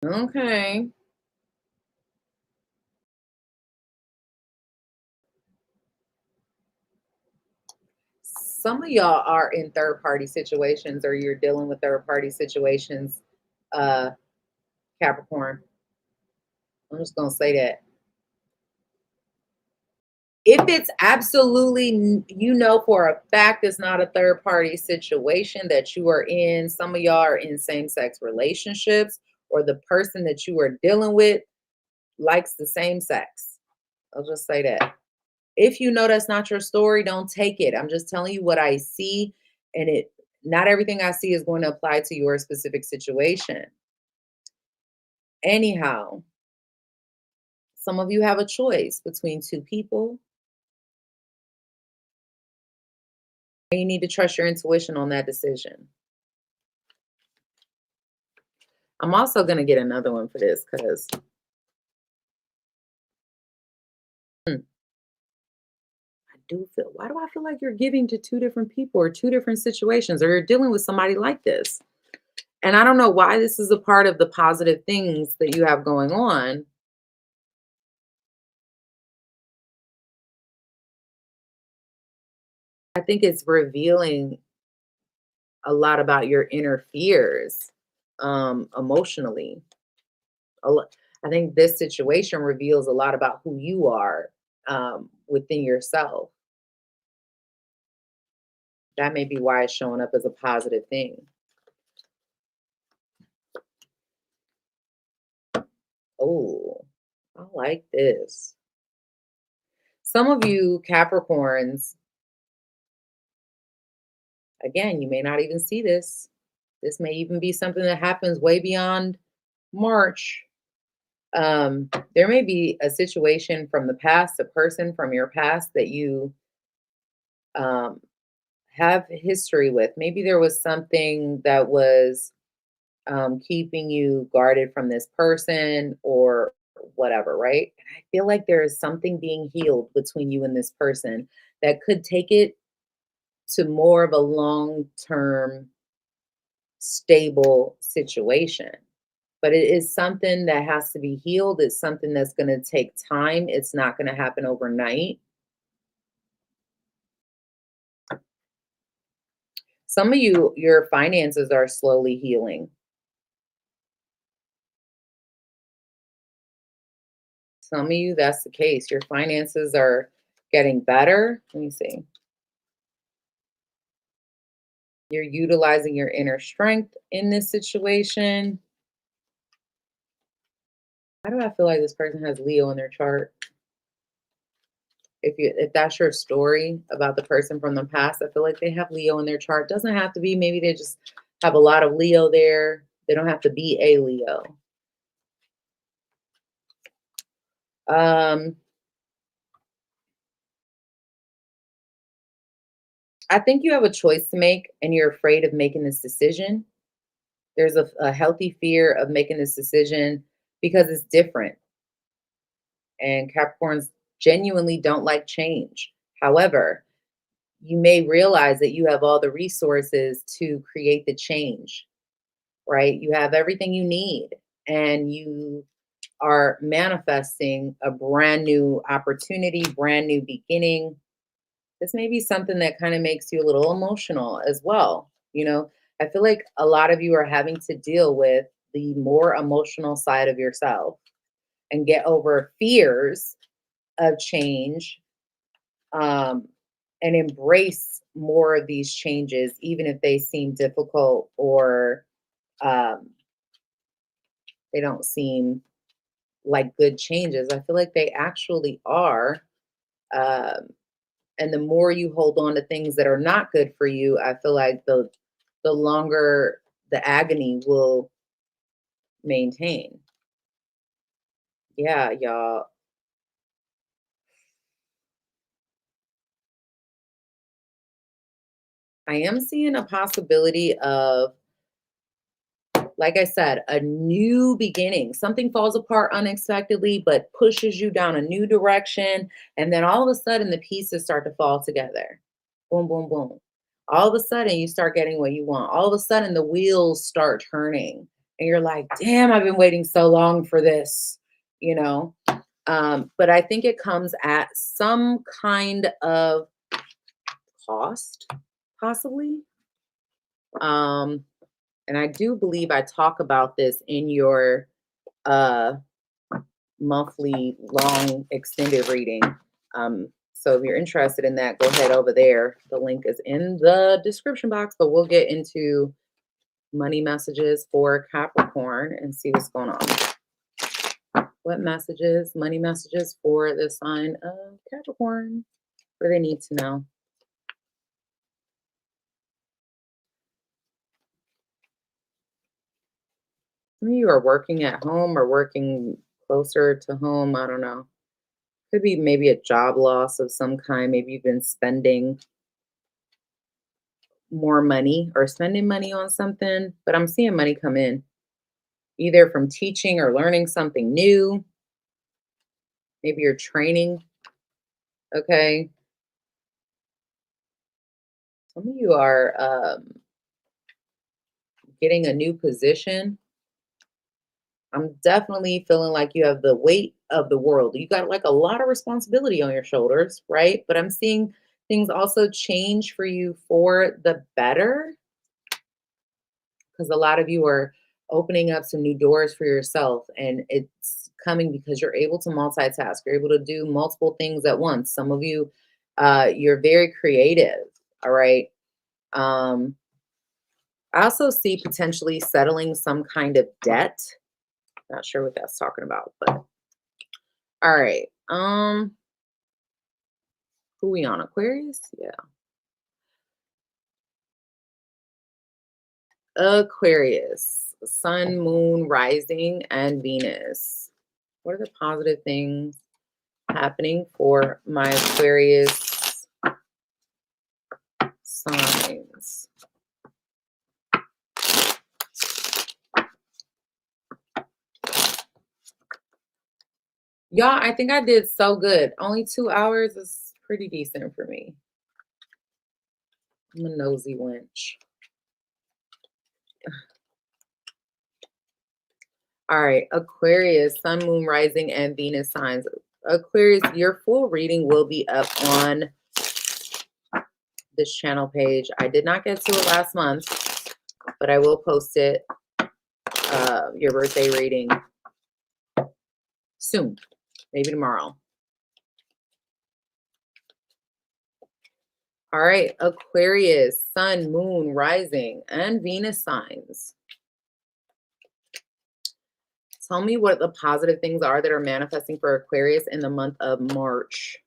Okay. Some of y'all are in third party situations or you're dealing with third party situations, uh, Capricorn. I'm just gonna say that. If it's absolutely, you know, for a fact it's not a third party situation that you are in, some of y'all are in same sex relationships, or the person that you are dealing with likes the same sex. I'll just say that. If you know that's not your story, don't take it. I'm just telling you what I see, and it not everything I see is going to apply to your specific situation. Anyhow, some of you have a choice between two people, and you need to trust your intuition on that decision. I'm also going to get another one for this because I do feel, why do I feel like you're giving to two different people or two different situations, or you're dealing with somebody like this? And I don't know why this is a part of the positive things that you have going on. I think it's revealing a lot about your inner fears emotionally. I think this situation reveals a lot about who you are within yourself. That may be why it's showing up as a positive thing. Oh, I like this. Some of you Capricorns, again, you may not even see this. This may even be something that happens way beyond March. There may be a situation from the past, a person from your past that you um, have history with. Maybe there was something that was keeping you guarded from this person or whatever, right? And I feel like there is something being healed between you and this person that could take it to more of a long term, stable situation. But it is something that has to be healed. It's something that's going to take time. It's not going to happen overnight. Some of you, your finances are slowly healing. Some of you, that's the case. Your finances are getting better. Let me see. You're utilizing your inner strength in this situation. Why do I feel like this person has Leo in their chart? If that's your story about the person from the past, I feel like they have Leo in their chart. Doesn't have to be. Maybe they just have a lot of Leo there. They don't have to be a Leo. Um, I think you have a choice to make, and you're afraid of making this decision. There's a healthy fear of making this decision because it's different. And Capricorns genuinely don't like change. However, you may realize that you have all the resources to create the change, right? You have everything you need, and you are manifesting a brand new opportunity, brand new beginning. This may be something that kind of makes you a little emotional as well. You know, I feel like a lot of you are having to deal with the more emotional side of yourself and get over fears of change, um, and embrace more of these changes, even if they seem difficult or um, they don't seem like good changes. I feel like they actually are. Um, and the more you hold on to things that are not good for you, I feel like the longer the agony will maintain. Yeah, y'all. I am seeing a possibility of, like I said, a new beginning. Something falls apart unexpectedly, but pushes you down a new direction. And then all of a sudden, the pieces start to fall together. Boom, boom, boom. All of a sudden, you start getting what you want. All of a sudden, the wheels start turning. And you're like, damn, I've been waiting so long for this, you know? But I think it comes at some kind of cost, possibly. Um, and I do believe I talk about this in your uh, monthly long extended reading. So if you're interested in that, go ahead over there. The link is in the description box, but we'll get into money messages for Capricorn and see what's going on. What messages, money messages for the sign of Capricorn? What do they need to know? Some of you are working at home or working closer to home. I don't know. Could be maybe a job loss of some kind. Maybe you've been spending more money or spending money on something, but I'm seeing money come in either from teaching or learning something new. Maybe you're training. Okay. Some of you are getting a new position. I'm definitely feeling like you have the weight of the world. You got like a lot of responsibility on your shoulders, right? But I'm seeing things also change for you for the better because a lot of you are opening up some new doors for yourself, and it's coming because you're able to multitask. You're able to do multiple things at once. Some of you, you're very creative. All right. Um, I also see potentially settling some kind of debt. Not sure what that's talking about, but all right. Who we on? Aquarius? Yeah. Aquarius. Sun, moon, rising, and Venus. What are the positive things happening for my Aquarius signs? Y'all, I think I did so good. Only 2 hours is pretty decent for me. I'm a nosy wench. All right, Aquarius, Sun, Moon, Rising, and Venus signs. Aquarius, your full reading will be up on this channel page. I did not get to it last month, but I will post it, your birthday reading, soon, maybe tomorrow. All right, Aquarius, Sun, Moon, Rising, and Venus signs. Tell me what the positive things are that are manifesting for Aquarius in the month of March.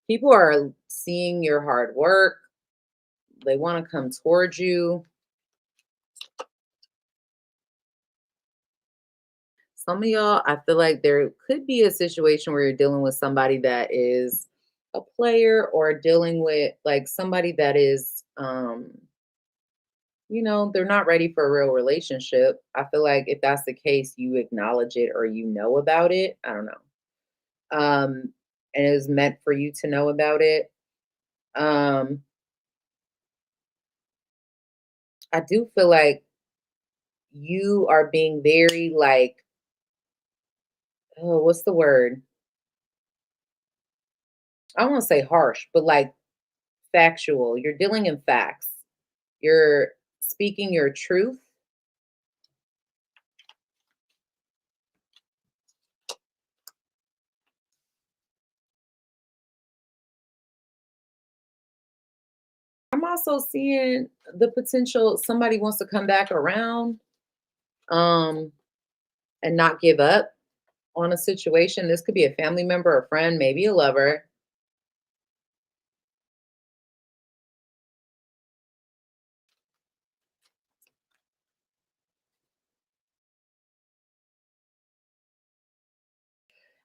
People are seeing your hard work. They want to come towards you. Some of y'all, I feel like there could be a situation where you're dealing with somebody that is a player or dealing with like somebody that is, they're not ready for a real relationship. I feel like if that's the case, you acknowledge it or you know about it. I don't know. And it was meant for you to know about it. Um, I do feel like you are being very like, oh, what's the word? I don't want to say harsh, but like factual. You're dealing in facts. You're speaking your truth. also seeing the potential somebody wants to come back around, um, and not give up on a situation. This could be a family member, a friend, maybe a lover.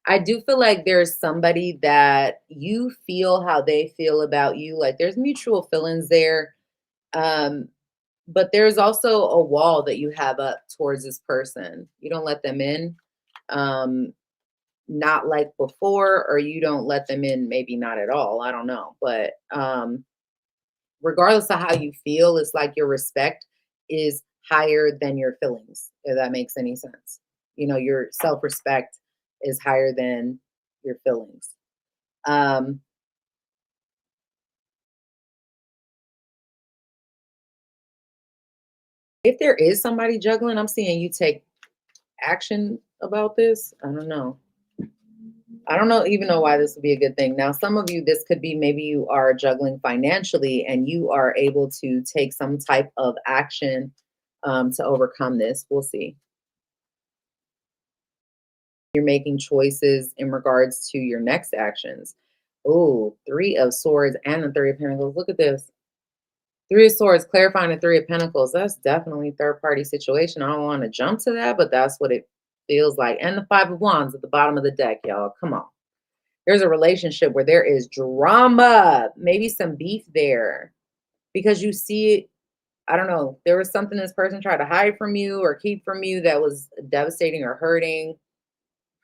I do feel like there's somebody that you feel how they feel about you. Like there's mutual feelings there. Um, but there's also a wall that you have up towards this person. You don't let them in. Um, not like before, or you don't let them in, maybe not at all. I don't know. But regardless of how you feel, it's like your respect is higher than your feelings, if that makes any sense. You know, your self respect is higher than your feelings. Um, if there is somebody juggling, I'm seeing you take action about this. I don't know. I don't know even know why this would be a good thing. Now, some of you, this could be maybe you are juggling financially and you are able to take some type of action to overcome this. We'll see. You're making choices in regards to your next actions. Oh, Three of Swords and the Three of Pentacles. Look at this. Three of Swords, clarifying the Three of Pentacles. That's definitely third party situation. I don't want to jump to that, but that's what it feels like. And the Five of Wands at the bottom of the deck, y'all. Come on. There's a relationship where there is drama, maybe some beef there because you see it. I don't know. There was something this person tried to hide from you or keep from you that was devastating or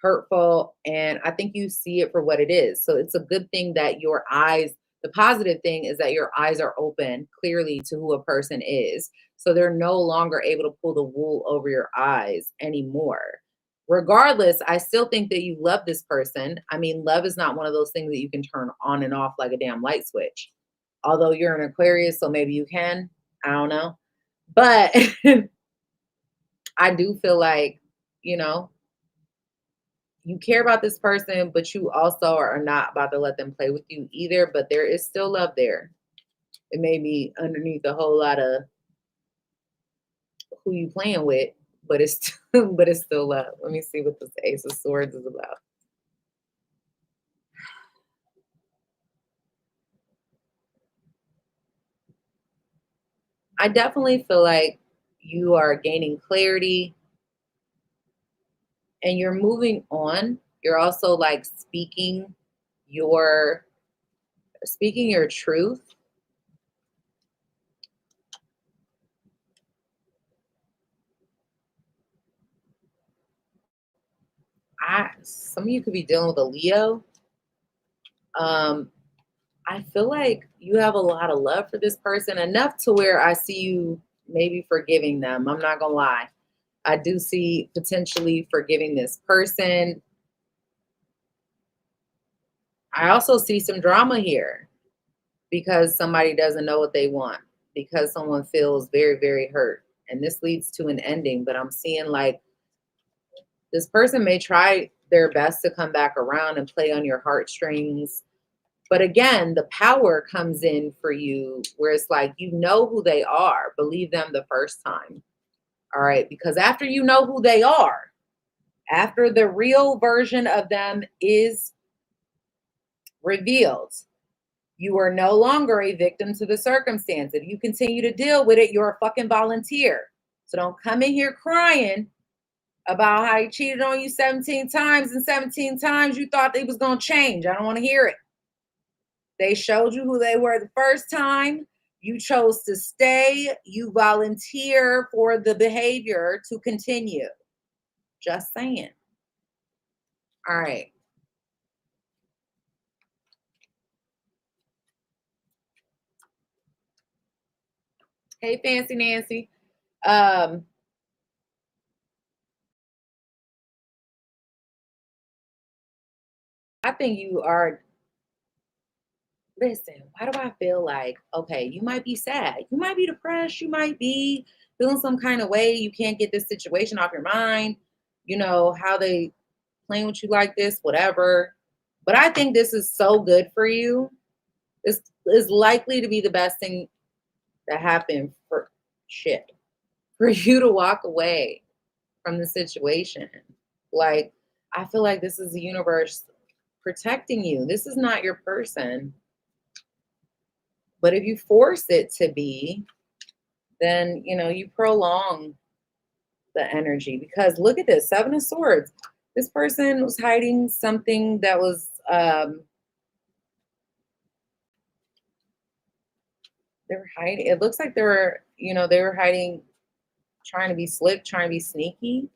hurtful, and I think you see it for what it is. So it's a good thing that your eyes, the positive thing is that your eyes are open clearly to who a person is. So they're no longer able to pull the wool over your eyes anymore. Regardless, I still think that you love this person. I mean, love is not one of those things that you can turn on and off like a damn light switch. Although you're an Aquarius, so maybe you can. I don't know. But I do feel like, you know, you care about this person, but you also are not about to let them play with you either. But there is still love there. It may be underneath a whole lot of who you playing with, but it's but it's still love. Let me see what this Ace of Swords is about. I definitely feel like you are gaining clarity and you're moving on. You're also like your speaking your truth. Some of you could be dealing with a Leo. Um, I feel like you have a lot of love for this person, enough to where I see you maybe forgiving them. I'm not gonna lie. I do see potentially forgiving this person. I also see some drama here because somebody doesn't know what they want, because someone feels very, very hurt. And this leads to an ending, but I'm seeing like this person may try their best to come back around and play on your heartstrings. But again, the power comes in for you where it's like, you know who they are. Believe them the first time. All right. Because after you know who they are, after the real version of them is revealed, you are no longer a victim to the circumstance. If you continue to deal with it, you're a fucking volunteer. So don't come in here crying about how he cheated on you 17 times and 17 times you thought they was going to change. I don't want to hear it. They showed you who they were the first time. You chose to stay. You volunteer for the behavior to continue. Just saying. All right. Hey, Fancy Nancy. Um, I think you are. Listen, why do I feel like, okay, you might be sad. You might be depressed. You might be feeling some kind of way. You can't get this situation off your mind. You know, how they playing with you like this, whatever. But I think this is so good for you. This is likely to be the best thing. that happen for for you to walk away from the situation. Like, I feel like this is the universe protecting you. This is not your person. But if you force it to be, then, you prolong the energy. Because look at this, Seven of Swords. This person was hiding something that was, they were hiding. It looks like they were hiding, trying to be slick, trying to be sneaky.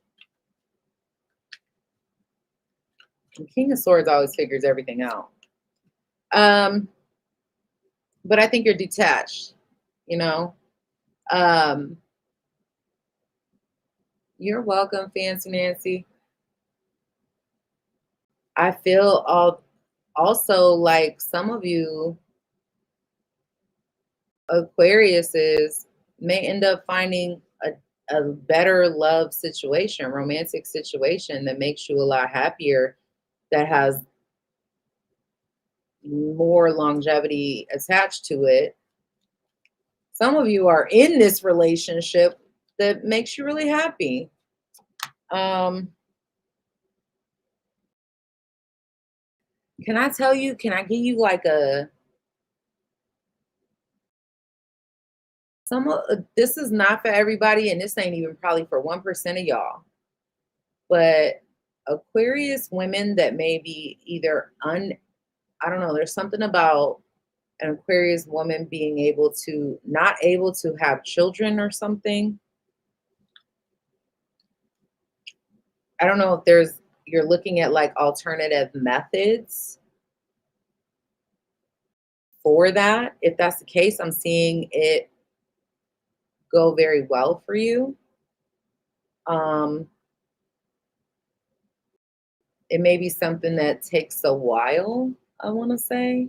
And King of Swords always figures everything out. But I think you're detached, you know. You're welcome, Fancy Nancy. I feel also like some of you Aquariuses may end up finding a better love situation, romantic situation that makes you a lot happier, that has more longevity attached to it. Some of you are in this relationship that makes you really happy. Can I tell you, can I give you like this is not for everybody, and this ain't even probably for 1% of y'all, but Aquarius women that may be either I don't know, there's something about an Aquarius woman being not able to have children or something. I don't know if you're looking at like alternative methods for that. If that's the case, I'm seeing it go very well for you. It may be something that takes a while, I want to say.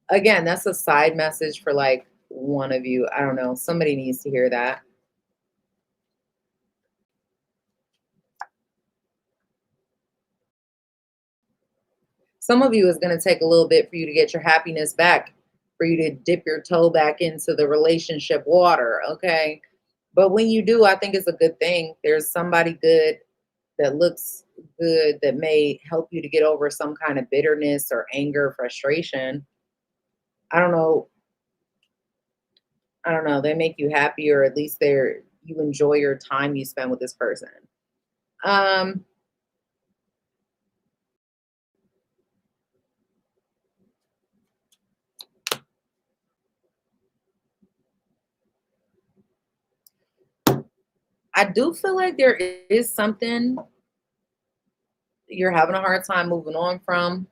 Again, that's a side message for like one of you. I don't know. Somebody needs to hear that. Some of you is going to take a little bit for you to get your happiness back, for you to dip your toe back into the relationship water, okay? But when you do, I think it's a good thing. There's somebody good that looks good that may help you to get over some kind of bitterness or anger, frustration. I don't know. They make you happy, or at least you enjoy your time you spend with this person. I do feel like there is something you're having a hard time moving on from.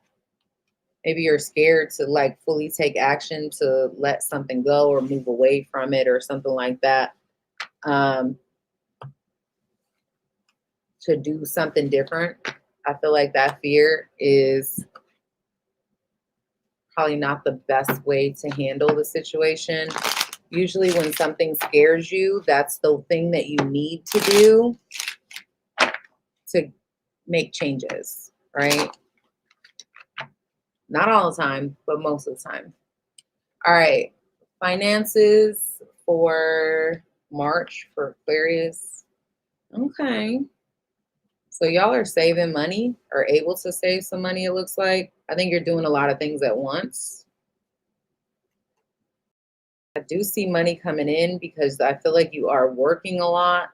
Maybe you're scared to like fully take action to let something go or move away from it or something like that. To do something different. I feel like that fear is probably not the best way to handle the situation. Usually when something scares you, that's the thing that you need to do to make changes, right? Not all the time, but most of the time. All right. Finances for March for Aquarius. Okay. So y'all are saving money, or able to save some money, it looks like. I think you're doing a lot of things at once. I do see money coming in because I feel like you are working a lot.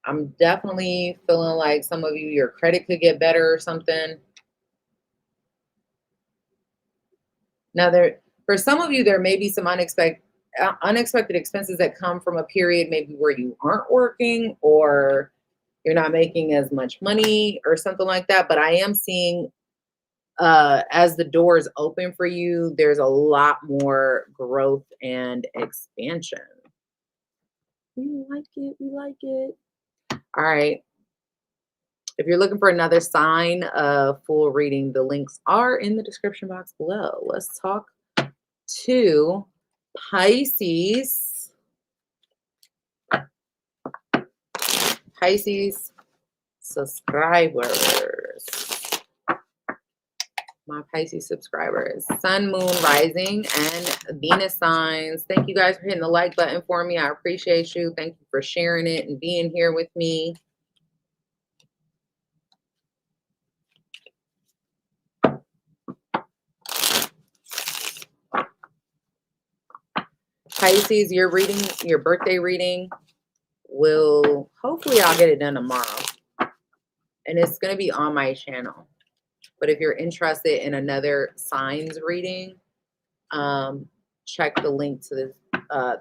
I'm definitely feeling like some of you, your credit could get better or something. Now, for some of you, there may be some unexpected expenses that come from a period maybe where you aren't working or you're not making as much money or something like that. But I am seeing as the doors open for you, there's a lot more growth and expansion. We like it. We like it. All right. If you're looking for another sign of full reading, the links are in the description box below. Let's talk to Pisces. Pisces subscribers. My Pisces subscribers, Sun, Moon, Rising, and Venus signs. Thank you guys for hitting the like button for me. I appreciate you. Thank you for sharing it and being here with me. Pisces, your reading, your birthday reading will, hopefully I'll get it done tomorrow. And it's going to be on my channel. But if you're interested in another signs reading, check the link to this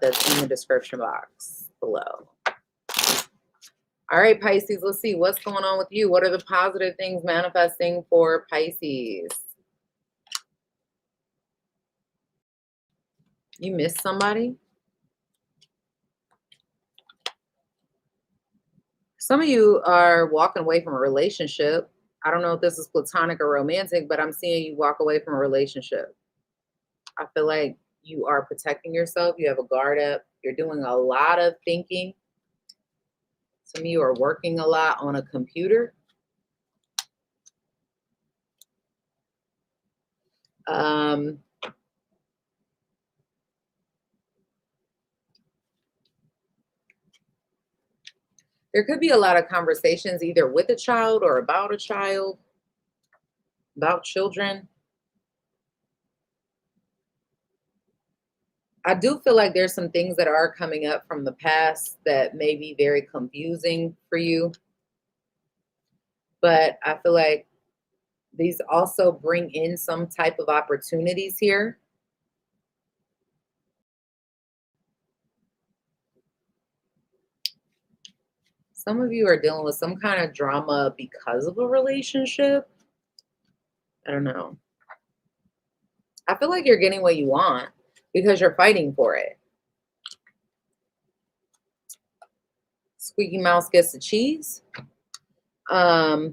that's in the description box below. All right, Pisces, let's see what's going on with you. What are the positive things manifesting for Pisces? You missed somebody? Some of you are walking away from a relationship. I don't know if this is platonic or romantic, but I'm seeing you walk away from a relationship. I feel like you are protecting yourself. You have a guard up. You're doing a lot of thinking. Some of you are working a lot on a computer. There could be a lot of conversations either with a child or about a child, about children. I do feel like there's some things that are coming up from the past that may be very confusing for you. But I feel like these also bring in some type of opportunities here. Some of you are dealing with some kind of drama because of a relationship. I don't know. I feel like you're getting what you want because you're fighting for it. Squeaky mouse gets the cheese. Yeah,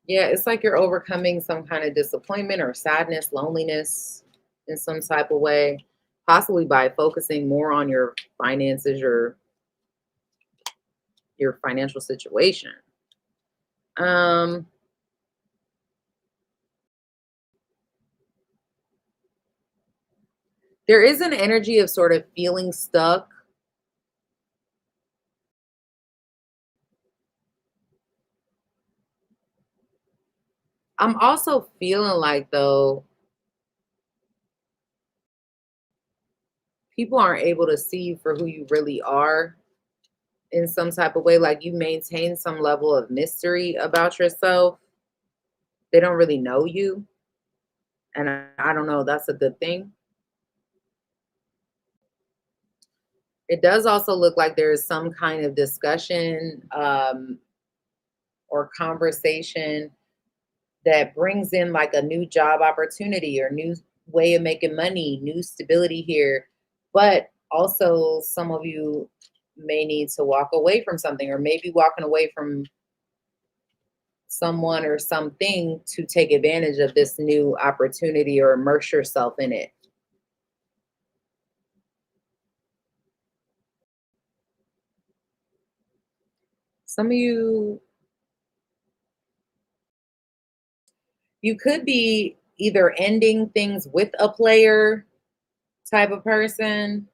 it's like you're overcoming some kind of disappointment or sadness, loneliness in some type of way, possibly by focusing more on your finances, your financial situation. There is an energy of sort of feeling stuck. I'm also feeling like, though, people aren't able to see you for who you really are in some type of way. Like you maintain some level of mystery about yourself. They don't really know you. And I don't know, that's a good thing. It does also look like there is some kind of discussion or conversation that brings in like a new job opportunity or new way of making money, new stability here. But also some of you may need to walk away from something, or maybe walking away from someone or something to take advantage of this new opportunity or immerse yourself in it. Some of you could be either ending things with a player type of person,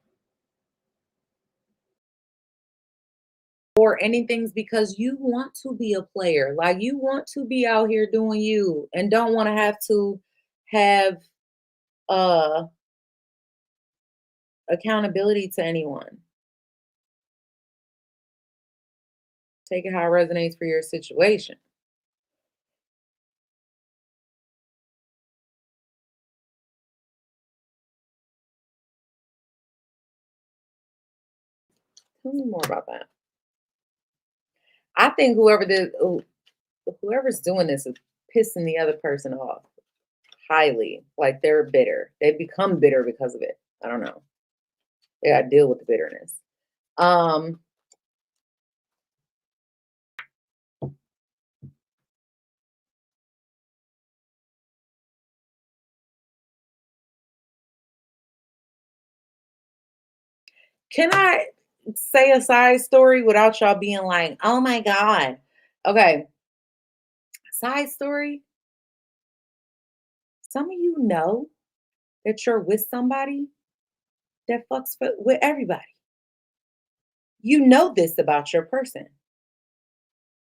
or anything's because you want to be a player. Like you want to be out here doing you and don't want to have uh accountability to anyone. Take it how it resonates for your situation. Tell me more about that. I think whoever's doing this is pissing the other person off highly. Like they're bitter. They become bitter because of it. I don't know. They got to deal with the bitterness. Um, can I say a side story without y'all being like, oh my God. Okay. Side story. Some of you know that you're with somebody that fucks with everybody. You know this about your person.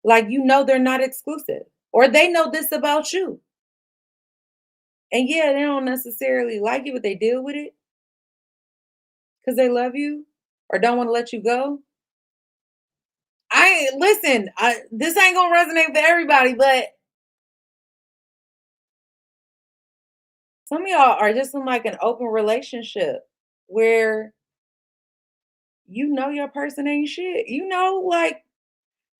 Like, you know, they're not exclusive, or they know this about you. And yeah, they don't necessarily like it, but they deal with it because they love you or don't want to let you go. Listen, this ain't gonna resonate with everybody, but some of y'all are just in like an open relationship where you know your person ain't shit. You know, like,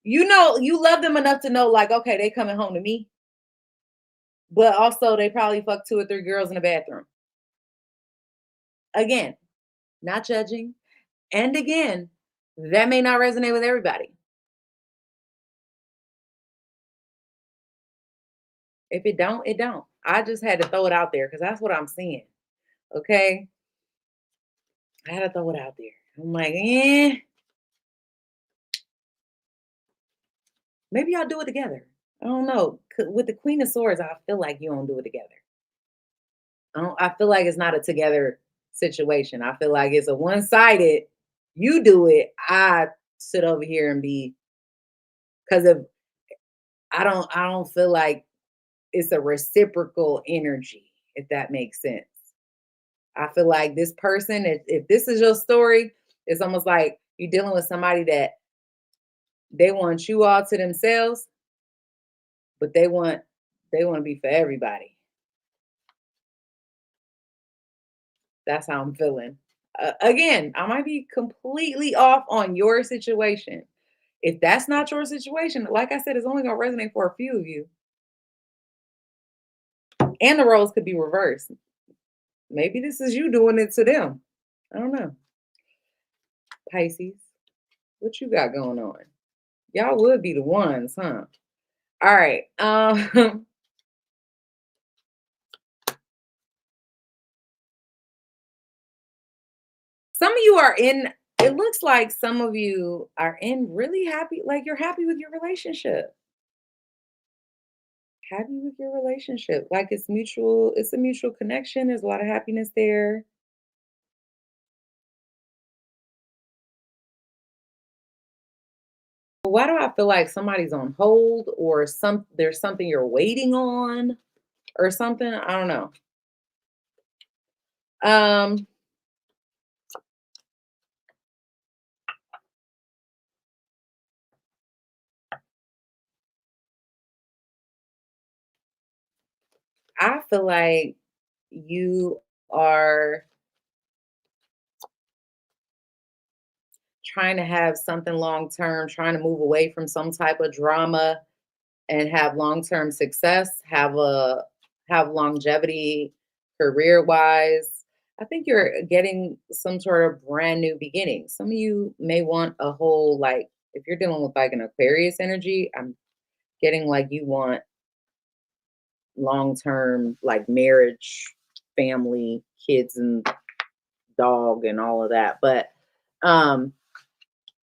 you know, you love them enough to know, like, okay, they coming home to me, but also they probably fuck two or three girls in the bathroom. Again, not judging. And again, that may not resonate with everybody. If it don't, it don't. I just had to throw it out there because that's what I'm seeing. Okay. I had to throw it out there. I'm like, maybe y'all do it together. I don't know. With the Queen of Swords, I feel like you don't do it together. I feel like it's not a together situation. I feel like it's a one-sided. You do it. I sit over here and be, because of, I don't feel like it's a reciprocal energy, if that makes sense. I feel like this person, if this is your story, it's almost like you're dealing with somebody that they want you all to themselves, but they want to be for everybody. That's how I'm feeling. Again, I might be completely off on your situation. If that's not your situation, like I said, it's only gonna resonate for a few of you. And the roles could be reversed. Maybe this is you doing it to them. I don't know. Pisces, what you got going on? Y'all would be the ones, huh? All right. Some of you are in, it looks like some of you are in really happy, like you're happy with your relationship. Happy with your relationship. Like it's mutual, it's a mutual connection. There's a lot of happiness there. But why do I feel like somebody's on hold or there's something you're waiting on or something? I don't know. Um, I feel like you are trying to have something long term, trying to move away from some type of drama and have long-term success, have longevity career-wise. I think you're getting some sort of brand new beginning. Some of you may want a whole, like, if you're dealing with like an Aquarius energy, I'm getting like you want long-term, like marriage, family, kids and dog and all of that. But um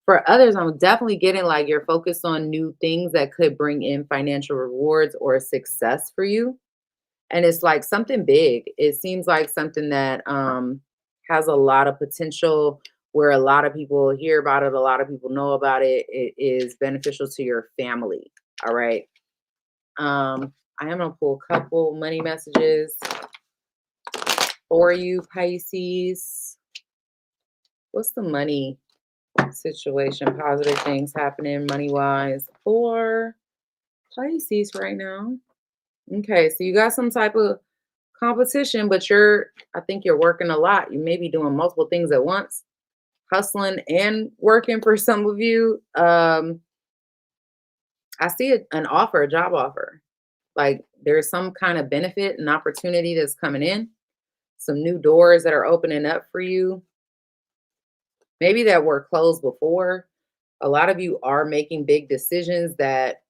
for others, I'm definitely getting like you're focused on new things that could bring in financial rewards or success for you. And it's like something big. It seems like something that has a lot of potential where a lot of people hear about it, a lot of people know about it. It is beneficial to your family. All right. I am gonna pull a couple money messages for you, Pisces. What's the money situation? Positive things happening money wise for Pisces right now. Okay, so you got some type of competition, but I think you're working a lot. You may be doing multiple things at once, hustling and working for some of you. I see an offer, a job offer. Like there's some kind of benefit and opportunity that's coming in, some new doors that are opening up for you. Maybe that were closed before. A lot of you are making big decisions that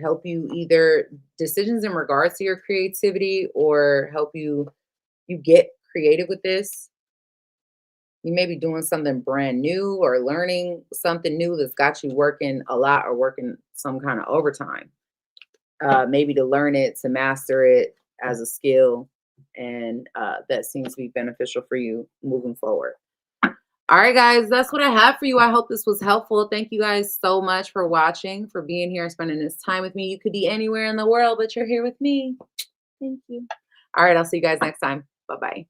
help you, either decisions in regards to your creativity or help you get creative with this. You may be doing something brand new or learning something new that's got you working a lot or working some kind of overtime. Maybe to learn it, to master it as a skill. And that seems to be beneficial for you moving forward. All right, guys, that's what I have for you. I hope this was helpful. Thank you guys so much for watching, for being here and spending this time with me. You could be anywhere in the world, but you're here with me. Thank you. All right, I'll see you guys next time. Bye-bye.